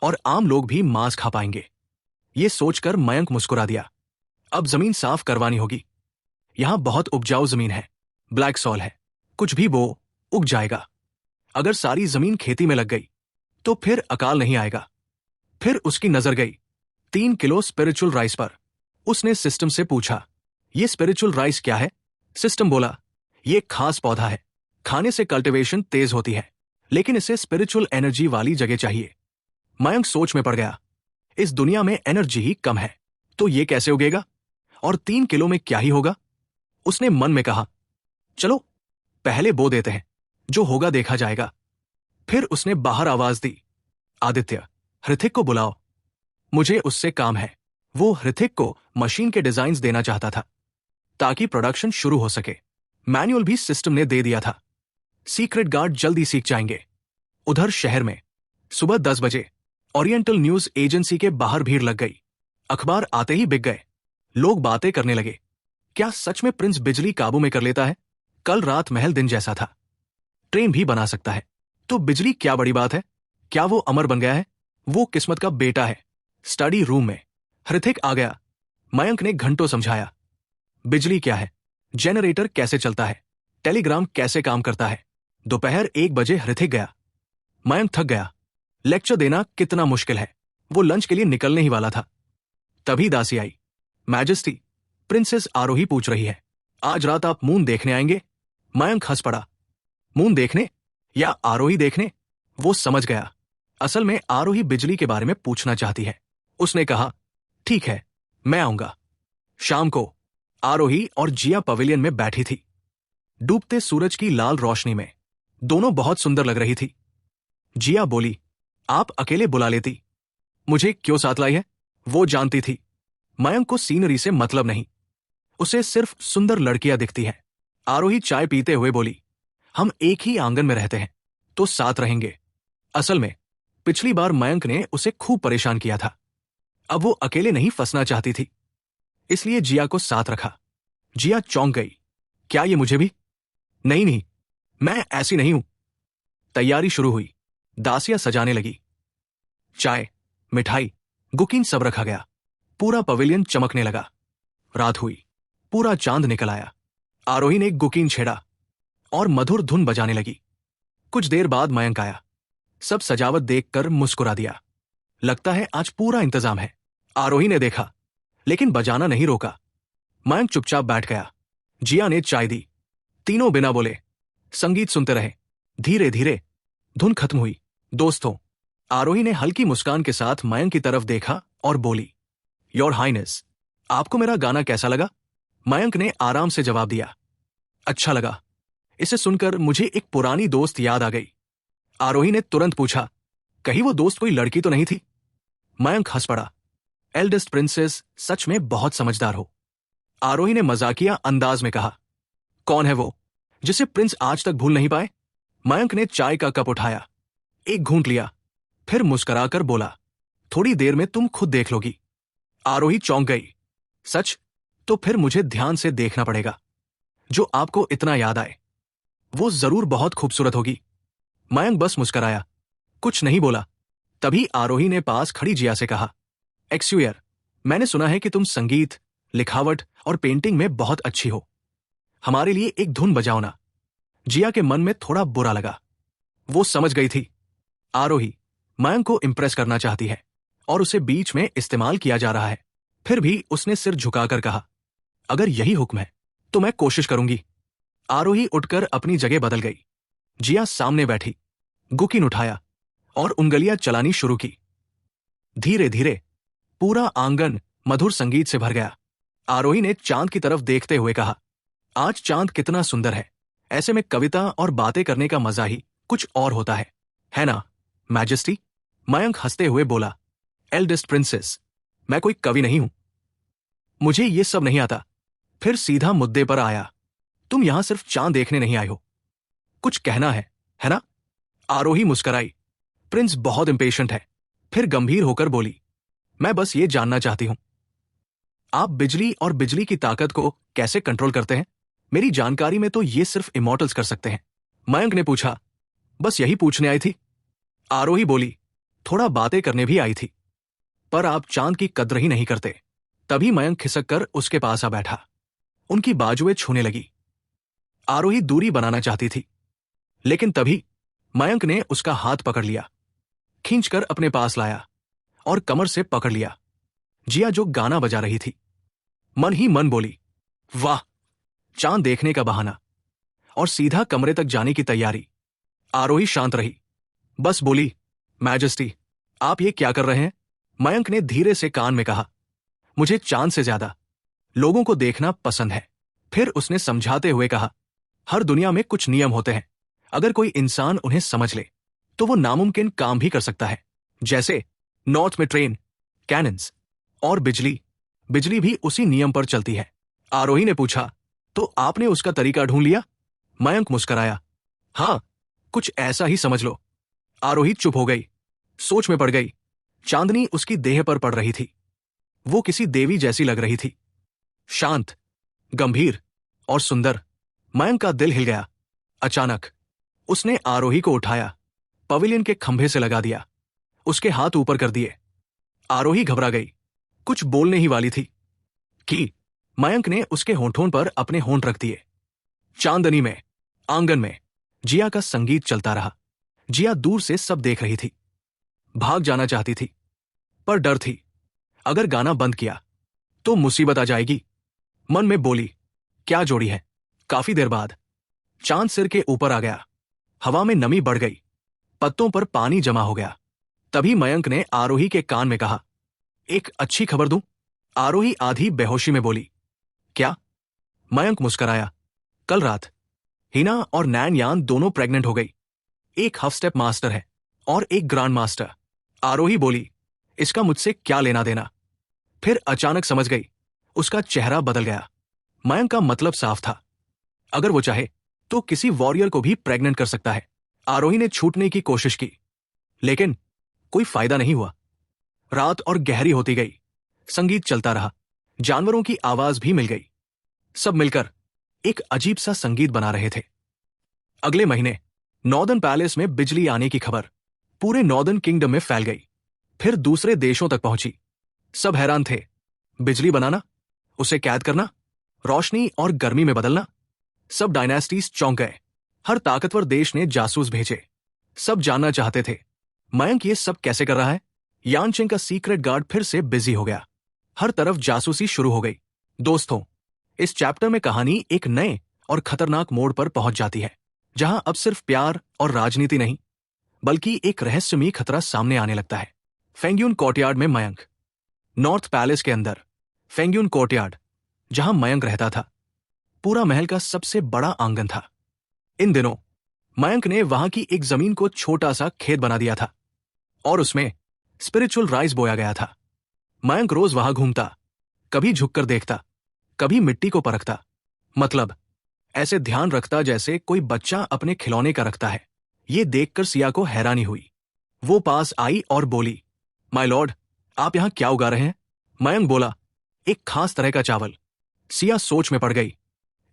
[SPEAKER 1] और आम लोग भी मांस खा पाएंगे। ये सोचकर मयंक मुस्कुरा दिया। अब जमीन साफ करवानी होगी। यहां बहुत उपजाऊ जमीन है, ब्लैक सॉल है, कुछ भी बो उग जाएगा। अगर सारी जमीन खेती में लग गई तो फिर अकाल नहीं आएगा। फिर उसकी नजर गई 3 किलो स्पिरिचुअल राइस पर। उसने सिस्टम से पूछा, ये स्पिरिचुअल राइस क्या है? सिस्टम बोला, ये एक खास पौधा है, खाने से कल्टीवेशन तेज होती है, लेकिन इसे स्पिरिचुअल एनर्जी वाली जगह चाहिए। मयंक सोच में पड़ गया। इस दुनिया में एनर्जी ही कम है, तो ये कैसे उगेगा? और 3 किलो में क्या ही होगा? उसने मन में कहा, चलो पहले बो देते हैं, जो होगा देखा जाएगा। फिर उसने बाहर आवाज दी, आदित्य, हृतिक को बुलाओ, मुझे उससे काम है। वो हृतिक को मशीन के डिजाइन्स देना चाहता था ताकि प्रोडक्शन शुरू हो सके। मैनुअल भी सिस्टम ने दे दिया था। सीक्रेट गार्ड जल्दी सीख जाएंगे। उधर शहर में सुबह 10 बजे ओरिएंटल न्यूज एजेंसी के बाहर भीड़ लग गई। अखबार आते ही बिक गए। लोग बातें करने लगे, क्या सच में प्रिंस बिजली काबू में कर लेता है? कल रात महल दिन जैसा था, ट्रेन भी बना सकता है, तो बिजली क्या बड़ी बात है? क्या वो अमर बन गया है? वो किस्मत का बेटा है। स्टडी रूम में हृतिक आ गया। मयंक ने घंटों समझाया, बिजली क्या है, जनरेटर कैसे चलता है, टेलीग्राम कैसे काम करता है। दोपहर 1 बजे हृतिक गया। मयंक थक गया। लेक्चर देना कितना मुश्किल है। वो लंच के लिए निकलने ही वाला था, तभी दासी आई। मैजेस्टी, प्रिंसेस आरोही पूछ रही है, आज रात आप मून देखने आएंगे? मयंक हंस पड़ा। मून देखने या आरोही देखने? वो समझ गया, असल में आरोही बिजली के बारे में पूछना चाहती है। उसने कहा, ठीक है, मैं आऊंगा। शाम को आरोही और जिया पवेलियन में बैठी थी, डूबते सूरज की लाल रोशनी में। दोनों बहुत सुंदर लग रही थी। जिया बोली, आप अकेले बुला लेती, मुझे क्यों साथ लाई है? वो जानती थी मयंक को सीनरी से मतलब नहीं, उसे सिर्फ सुंदर लड़कियां दिखती हैं। आरोही चाय पीते हुए बोली, हम एक ही आंगन में रहते हैं तो साथ रहेंगे। असल में पिछली बार मयंक ने उसे खूब परेशान किया था। अब वो अकेले नहीं फंसना चाहती थी, इसलिए जिया को साथ रखा। जिया चौंक गई, क्या ये मुझे भी? नहीं नहीं, मैं ऐसी नहीं हूं। तैयारी शुरू हुई। दासियां सजाने लगी। चाय, मिठाई, गुकीन सब रखा गया। पूरा पवेलियन चमकने लगा। रात हुई, पूरा चांद निकल आया। आरोही ने गुकीन छेड़ा और मधुर धुन बजाने लगी। कुछ देर बाद मयंक आया। सब सजावट देखकर मुस्कुरा दिया। लगता है आज पूरा इंतजाम है। आरोही ने देखा, लेकिन बजाना नहीं रोका। मयंक चुपचाप बैठ गया। जिया ने चाय दी। तीनों बिना बोले संगीत सुनते रहे। धीरे धीरे धुन खत्म हुई। दोस्तों, आरोही ने हल्की मुस्कान के साथ मयंक की तरफ देखा और बोली, योर हाइनेस, आपको मेरा गाना कैसा लगा? मयंक ने आराम से जवाब दिया, अच्छा लगा। इसे सुनकर मुझे एक पुरानी दोस्त याद आ गई। आरोही ने तुरंत पूछा, कहीं वो दोस्त कोई लड़की तो नहीं थी? मयंक हंस पड़ा। एल्डेस्ट प्रिंसेस सच में बहुत समझदार हो। आरोही ने मजाकिया अंदाज में कहा, कौन है वो जिसे प्रिंस आज तक भूल नहीं पाए? मयंक ने चाय का कप उठाया, एक घूंट लिया, फिर मुस्कुराकर बोला, थोड़ी देर में तुम खुद देख लोगी। आरोही चौंक गई। सच? तो फिर मुझे ध्यान से देखना पड़ेगा। जो आपको इतना याद आए वो जरूर बहुत खूबसूरत होगी। मयंक बस मुस्कराया, कुछ नहीं बोला। तभी आरोही ने पास खड़ी जिया से कहा, एक्सक्यूयर, मैंने सुना है कि तुम संगीत, लिखावट और पेंटिंग में बहुत अच्छी हो। हमारे लिए एक धुन बजाओ ना। जिया के मन में थोड़ा बुरा लगा। वो समझ गई थी आरोही मयंक को इंप्रेस करना चाहती है और उसे बीच में इस्तेमाल किया जा रहा है। फिर भी उसने सिर झुकाकर कहा, अगर यही हुक्म है तो मैं कोशिश करूंगी। आरोही उठकर अपनी जगह बदल गई। जिया सामने बैठी, गुकीन उठाया और उंगलियां चलानी शुरू की। धीरे धीरे पूरा आंगन मधुर संगीत से भर गया। आरोही ने चांद की तरफ देखते हुए कहा, आज चांद कितना सुंदर है। ऐसे में कविता और बातें करने का मजा ही कुछ और होता है ना मैजेस्टी? मयंक हंसते हुए बोला, एल्डेस्ट प्रिंसेस, मैं कोई कवि नहीं हूं। मुझे ये सब नहीं आता। फिर सीधा मुद्दे पर आया, तुम यहां सिर्फ चांद देखने नहीं आए हो, कुछ कहना है ना? आरोही मुस्कराई। प्रिंस बहुत इंपेशेंट है। फिर गंभीर होकर बोली, मैं बस ये जानना चाहती हूं, आप बिजली और बिजली की ताकत को कैसे कंट्रोल करते हैं? मेरी जानकारी में तो ये सिर्फ इमॉर्टल्स कर सकते हैं। मयंक ने पूछा, बस यही पूछने आई थी। आरोही बोली, थोड़ा बातें करने भी आई थी, पर आप चांद की कद्र ही नहीं करते। तभी मयंक खिसक कर उसके पास आ बैठा, उनकी बाजुएं छूने लगी। आरोही दूरी बनाना चाहती थी, लेकिन तभी मयंक ने उसका हाथ पकड़ लिया, खींचकर अपने पास लाया और कमर से पकड़ लिया। जिया जो गाना बजा रही थी मन ही मन बोली, वाह, चांद देखने का बहाना, और सीधा कमरे तक जाने की तैयारी। आरोही शांत रही, बस बोली, मैजेस्टी, आप ये क्या कर रहे हैं? मयंक ने धीरे से कान में कहा, मुझे चांद से ज्यादा लोगों को देखना पसंद है। फिर उसने समझाते हुए कहा, हर दुनिया में कुछ नियम होते हैं। अगर कोई इंसान उन्हें समझ ले तो वो नामुमकिन काम भी कर सकता है। जैसे नॉर्थ में ट्रेन, कैनन्स और बिजली भी उसी नियम पर चलती है। आरोही ने पूछा, तो आपने उसका तरीका ढूंढ लिया? मयंक मुस्कराया, हां, कुछ ऐसा ही समझ लो। आरोही चुप हो गई, सोच में पड़ गई। चांदनी उसकी देह पर पड़ रही थी। वो किसी देवी जैसी लग रही थी, शांत, गंभीर और सुंदर। मयंक का दिल हिल गया। अचानक उसने आरोही को उठाया, पवेलियन के खंभे से लगा दिया, उसके हाथ ऊपर कर दिए। आरोही घबरा गई, कुछ बोलने ही वाली थी कि मयंक ने उसके होंठों पर अपने होंठ रख दिए। चांदनी में, आंगन में जिया का संगीत चलता रहा। जिया दूर से सब देख रही थी। भाग जाना चाहती थी, पर डर थी, अगर गाना बंद किया तो मुसीबत आ जाएगी। मन में बोली, क्या जोड़ी है। काफी देर बाद चांद सिर के ऊपर आ गया। हवा में नमी बढ़ गई, पत्तों पर पानी जमा हो गया। तभी मयंक ने आरोही के कान में कहा, एक अच्छी खबर दूं? आरोही आधी बेहोशी में बोली, क्या? मयंक मुस्कराया, कल रात हिना और नैन यान दोनों प्रेग्नेंट हो गई। एक हाफ स्टेप मास्टर है और एक ग्रांड मास्टर। आरोही बोली, इसका मुझसे क्या लेना देना? फिर अचानक समझ गई, उसका चेहरा बदल गया। मयंक का मतलब साफ था, अगर वो चाहे तो किसी वॉरियर को भी प्रेग्नेंट कर सकता है। आरोही ने छूटने की कोशिश की, लेकिन कोई फायदा नहीं हुआ। रात और गहरी होती गई, संगीत चलता रहा, जानवरों की आवाज भी मिल गई। सब मिलकर एक अजीब सा संगीत बना रहे थे। अगले महीने नॉर्दर्न पैलेस में बिजली आने की खबर पूरे नॉर्दर्न किंगडम में फैल गई, फिर दूसरे देशों तक पहुंची। सब हैरान थे, बिजली बनाना, उसे कैद करना, रोशनी और गर्मी में बदलना। सब डायनेस्टीज चौंक गए। हर ताकतवर देश ने जासूस भेजे। सब जानना चाहते थे, मयंक ये सब कैसे कर रहा है? यानचेंग का सीक्रेट गार्ड फिर से बिजी हो गया। हर तरफ जासूसी शुरू हो गई। दोस्तों, इस चैप्टर में कहानी एक नए और खतरनाक मोड़ पर पहुंच जाती है, जहां अब सिर्फ प्यार और राजनीति नहीं, बल्कि एक रहस्यमयी खतरा सामने आने लगता है। फेंग्यून कोर्टयार्ड में मयंक। नॉर्थ पैलेस के अंदर फेंग्यून कोर्टयार्ड, जहां मयंक रहता था, पूरा महल का सबसे बड़ा आंगन था। इन दिनों मयंक ने वहां की एक जमीन को छोटा सा खेत बना दिया था और उसमें स्पिरिचुअल राइस बोया गया था। मयंक रोज वहां घूमता, कभी झुककर देखता, कभी मिट्टी को परखता, मतलब ऐसे ध्यान रखता जैसे कोई बच्चा अपने खिलौने का रखता है। ये देखकर सिया को हैरानी हुई। वो पास आई और बोली, माय लॉर्ड, आप यहां क्या उगा रहे हैं? मयंक बोला, एक खास तरह का चावल सिया सोच में पड़ गई।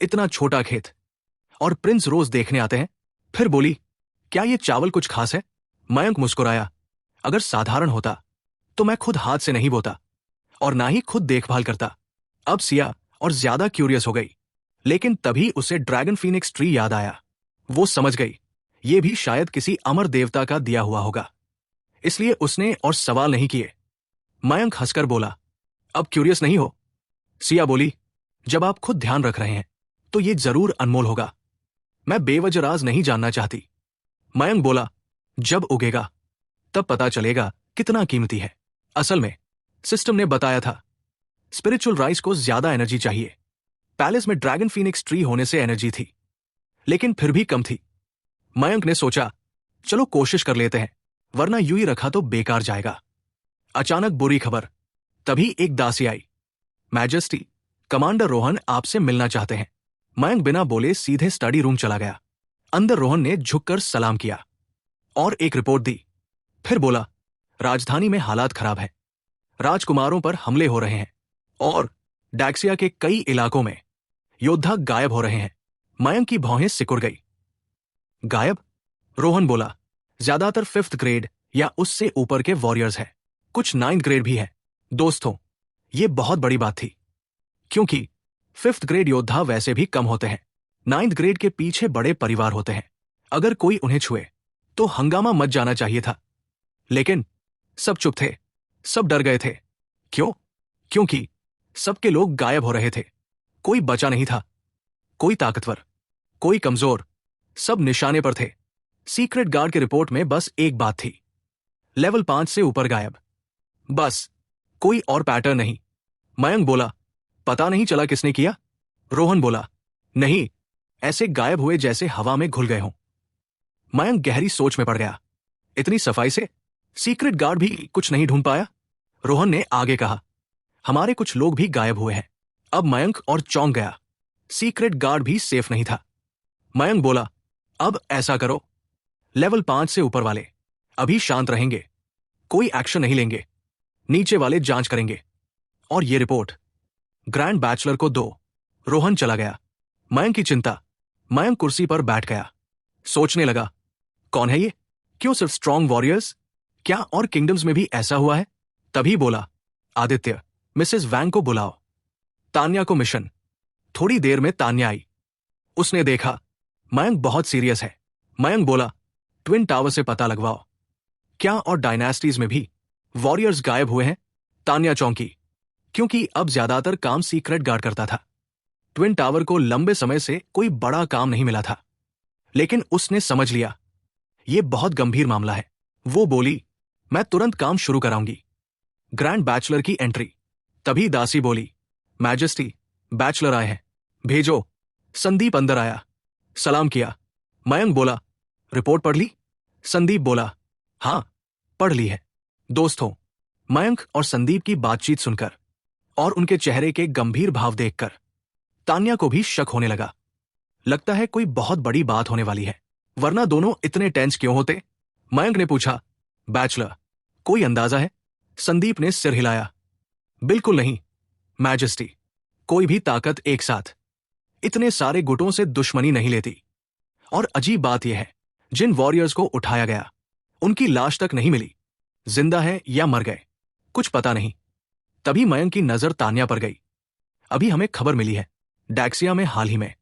[SPEAKER 1] इतना छोटा खेत, और प्रिंस रोज देखने आते हैं। फिर बोली, क्या ये चावल कुछ खास है? मयंक मुस्कुराया। अगर साधारण होता तो मैं खुद हाथ से नहीं बोता और ना ही खुद देखभाल करता। अब सिया और ज्यादा क्यूरियस हो गई, लेकिन तभी उसे ड्रैगन फीनिक्स ट्री याद आया। वो समझ गई ये भी शायद किसी अमर देवता का दिया हुआ होगा, इसलिए उसने और सवाल नहीं किए। मयंक हंसकर बोला, अब क्यूरियस नहीं हो? सिया बोली, जब आप खुद ध्यान रख रहे हैं तो ये जरूर अनमोल होगा। मैं बेवजह राज नहीं जानना चाहती। मयंक बोला, जब उगेगा तब पता चलेगा कितना कीमती है। असल में सिस्टम ने बताया था स्पिरिचुअल राइस को ज्यादा एनर्जी चाहिए। पैलेस में ड्रैगन फीनिक्स ट्री होने से एनर्जी थी, लेकिन फिर भी कम थी। मयंक ने सोचा, चलो कोशिश कर लेते हैं, वरना यूं ही रखा तो बेकार जाएगा। अचानक बुरी खबर। तभी एक दासी आई। मैजेस्टी, कमांडर रोहन आपसे मिलना चाहते हैं। मयंक बिना बोले सीधे स्टडी रूम चला गया। अंदर रोहन ने झुककर सलाम किया और एक रिपोर्ट दी। फिर बोला, राजधानी में हालात खराब है। राजकुमारों पर हमले हो रहे हैं और डैक्सिया के कई इलाकों में योद्धा गायब हो रहे हैं। मयंक की भौहें सिकुड़ गई। गायब? रोहन बोला, ज्यादातर 5th ग्रेड या उससे ऊपर के वॉरियर्स हैं, कुछ 9th ग्रेड भी है। दोस्तों, ये बहुत बड़ी बात थी, क्योंकि 5th ग्रेड योद्धा वैसे भी कम होते हैं। 9th ग्रेड के पीछे बड़े परिवार होते हैं। अगर कोई उन्हें छुए तो हंगामा मच जाना चाहिए था। लेकिन सब चुप थे, सब डर गए थे। क्यों? क्योंकि सबके लोग गायब हो रहे थे। कोई बचा नहीं था, कोई ताकतवर, कोई कमजोर, सब निशाने पर थे। सीक्रेट गार्ड की रिपोर्ट में बस एक बात थी, लेवल 5 से ऊपर गायब। बस, कोई और पैटर्न नहीं। मयंक बोला, पता नहीं चला किसने किया? रोहन बोला, नहीं, ऐसे गायब हुए जैसे हवा में घुल गए हों। मयंक गहरी सोच में पड़ गया। इतनी सफाई से सीक्रेट गार्ड भी कुछ नहीं ढूंढ पाया? रोहन ने आगे कहा, हमारे कुछ लोग भी गायब हुए हैं। अब मयंक और चौंक गया। सीक्रेट गार्ड भी सेफ नहीं था। मयंक बोला, अब ऐसा करो, लेवल 5 से ऊपर वाले अभी शांत रहेंगे, कोई एक्शन नहीं लेंगे। नीचे वाले जांच करेंगे। और ये रिपोर्ट ग्रैंड बैचलर को दो। रोहन चला गया। मयंक की चिंता। मयंक कुर्सी पर बैठ गया। सोचने लगा, कौन है ये? क्यों सिर्फ स्ट्रॉन्ग वॉरियर्स? क्या और किंगडम्स में भी ऐसा हुआ है? तभी बोला, आदित्य, मिसेस वैंग को बुलाओ, तान्या को मिशन। थोड़ी देर में तान्या आई। उसने देखा मयंक बहुत सीरियस है। मयंक बोला, ट्विन टावर से पता लगवाओ, क्या और डायनेस्टीज में भी वॉरियर्स गायब हुए हैं? तान्या चौंकी, क्योंकि अब ज्यादातर काम सीक्रेट गार्ड करता था। ट्विन टावर को लंबे समय से कोई बड़ा काम नहीं मिला था, लेकिन उसने समझ लिया यह बहुत गंभीर मामला है। वो बोली, मैं तुरंत काम शुरू कराऊंगी। ग्रैंड बैचलर की एंट्री। तभी दासी बोली, मैजेस्टी, बैचलर आए हैं, भेजो। संदीप अंदर आया, सलाम किया। मयंक बोला, रिपोर्ट पढ़ ली? संदीप बोला, हां, पढ़ ली है। दोस्तों, मयंक और संदीप की बातचीत सुनकर और उनके चेहरे के गंभीर भाव देखकर तान्या को भी शक होने लगा। लगता है कोई बहुत बड़ी बात होने वाली है, वरना दोनों इतने टेंस क्यों होते? मयंक ने पूछा, बैचलर, कोई अंदाजा है? संदीप ने सिर हिलाया, बिल्कुल नहीं मैजेस्टी, कोई भी ताकत एक साथ इतने सारे गुटों से दुश्मनी नहीं लेती। और अजीब बात यह है, जिन वॉरियर्स को उठाया गया उनकी लाश तक नहीं मिली। जिंदा है या मर गए, कुछ पता नहीं। तभी मयंक की नजर तान्या पर गई। अभी हमें खबर मिली है, डैक्सिया में हाल ही में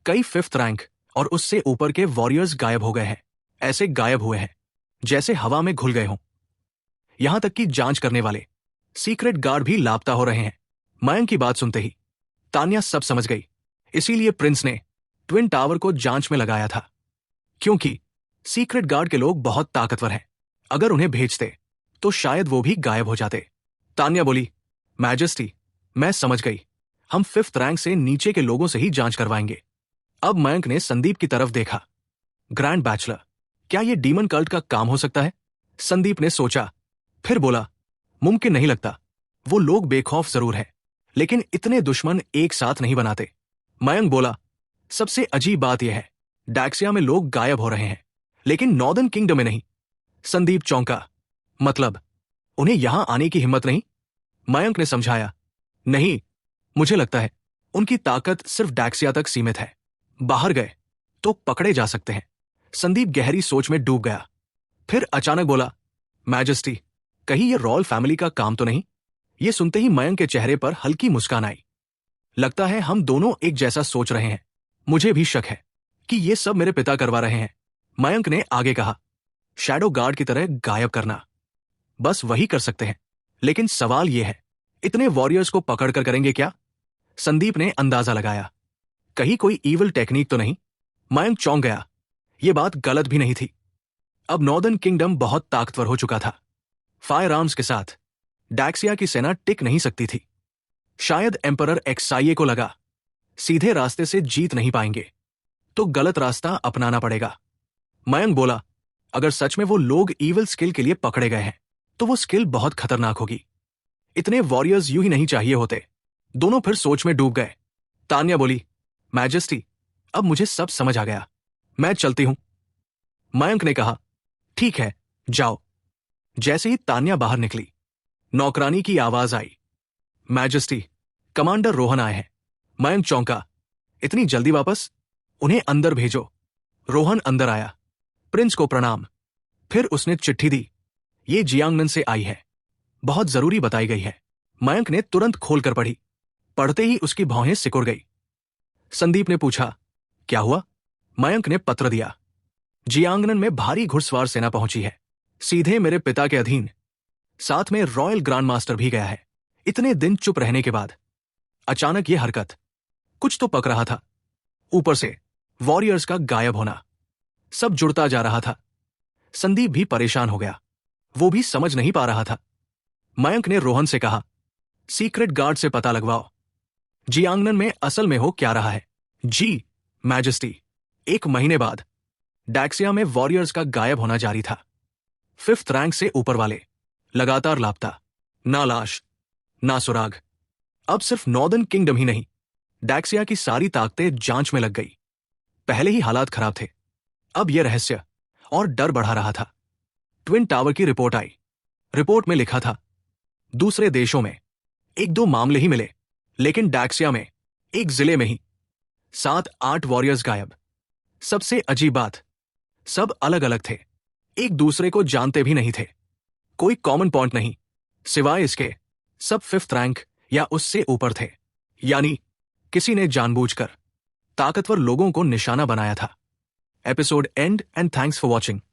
[SPEAKER 1] कई 5th रैंक और उससे ऊपर के वॉरियर्स गायब हो गए हैं। ऐसे गायब हुए हैं जैसे हवा में घुल गए हों। यहां तक कि जांच करने वाले सीक्रेट गार्ड भी लापता हो रहे हैं। मयंक की बात सुनते ही तान्या सब समझ गई। इसीलिए प्रिंस ने ट्विन टावर को जांच में लगाया था, क्योंकि सीक्रेट गार्ड के लोग बहुत ताकतवर हैं। अगर उन्हें भेजते तो शायद वो भी गायब हो जाते। तान्या बोली, मैजेस्टी, मैं समझ गई, हम 5th रैंक से नीचे के लोगों से ही जांच करवाएंगे। अब मयंक ने संदीप की तरफ देखा। ग्रैंड बैचलर, क्या यह डीमन कल्ट का काम हो सकता है? संदीप ने सोचा, फिर बोला, मुमकिन नहीं लगता। वो लोग बेखौफ जरूर है, लेकिन इतने दुश्मन एक साथ नहीं बनाते। मयंक बोला, सबसे अजीब बात यह है, डैक्सिया में लोग गायब हो रहे हैं, लेकिन नॉर्दर्न किंगडम में नहीं। संदीप चौंका, मतलब उन्हें यहां आने की हिम्मत नहीं? मयंक ने समझाया, नहीं, मुझे लगता है उनकी ताकत सिर्फ डैक्सिया तक सीमित है। बाहर गए तो पकड़े जा सकते हैं। संदीप गहरी सोच में डूब गया। फिर अचानक बोला, मैजेस्टी, कहीं ये रॉयल फैमिली का काम तो नहीं? ये सुनते ही मयंक के चेहरे पर हल्की मुस्कान आई। लगता है हम दोनों एक जैसा सोच रहे हैं। मुझे भी शक है कि ये सब मेरे पिता करवा रहे हैं। मयंक ने आगे कहा, शैडो गार्ड की तरह गायब करना, बस वही कर सकते हैं। लेकिन सवाल यह है, इतने वॉरियर्स को पकड़कर करेंगे क्या? संदीप ने अंदाजा लगाया, कहीं कोई ईविल टेक्निक तो नहीं? मयंक चौंक गया। यह बात गलत भी नहीं थी। अब नॉर्दर्न किंगडम बहुत ताकतवर हो चुका था। फायर आर्म्स के साथ डैक्सिया की सेना टिक नहीं सकती थी। शायद एम्परर एक्साइए को लगा, सीधे रास्ते से जीत नहीं पाएंगे, तो गलत रास्ता अपनाना पड़ेगा। मयंक बोला, अगर सच में वो लोग ईविल स्किल के लिए पकड़े गए हैं तो वो स्किल बहुत खतरनाक होगी। इतने वॉरियर्स यूं ही नहीं चाहिए होते। दोनों फिर सोच में डूब गए। तान्या बोली, मैजेस्टी, अब मुझे सब समझ आ गया, मैं चलती हूं। मयंक ने कहा, ठीक है, जाओ। जैसे ही तान्या बाहर निकली, नौकरानी की आवाज आई, मैजेस्टी, कमांडर रोहन आए हैं। मयंक चौंका, इतनी जल्दी वापस? उन्हें अंदर भेजो। रोहन अंदर आया। प्रिंस को प्रणाम। फिर उसने चिट्ठी दी। ये जियांगनन से आई है, बहुत जरूरी बताई गई है। मयंक ने तुरंत खोलकर पढ़ी। पढ़ते ही उसकी भौहें सिकुड़ गई। संदीप ने पूछा, क्या हुआ? मयंक ने पत्र दिया, जियांगनन में भारी घुड़सवार सेना पहुंची है, सीधे मेरे पिता के अधीन। साथ में रॉयल ग्रांड मास्टर भी गया है। इतने दिन चुप रहने के बाद अचानक ये हरकत, कुछ तो पक रहा था। ऊपर से वॉरियर्स का गायब होना, सब जुड़ता जा रहा था। संदीप भी परेशान हो गया, वो भी समझ नहीं पा रहा था। मयंक ने रोहन से कहा, सीक्रेट गार्ड से पता लगवाओ, जियांगनन में असल में हो क्या रहा है। जी मैजेस्टी। 1 महीने बाद डैक्सिया में वॉरियर्स का गायब होना जारी था। 5th रैंक से ऊपर वाले लगातार लापता, ना लाश ना सुराग। अब सिर्फ नॉर्दर्न किंगडम ही नहीं, डैक्सिया की सारी ताकतें जांच में लग गई। पहले ही हालात खराब थे, अब यह रहस्य और डर बढ़ा रहा था। ट्विन टावर की रिपोर्ट आई। रिपोर्ट में लिखा था, दूसरे देशों में 1-2 मामले ही मिले, लेकिन डैक्सिया में एक जिले में ही 7-8 वॉरियर्स गायब। सबसे अजीब बात, सब अलग अलग थे, एक दूसरे को जानते भी नहीं थे। कोई कॉमन पॉइंट नहीं, सिवाय इसके सब 5th रैंक या उससे ऊपर थे। यानी किसी ने जानबूझकर ताकतवर लोगों को निशाना बनाया था। Episode and and thanks for watching.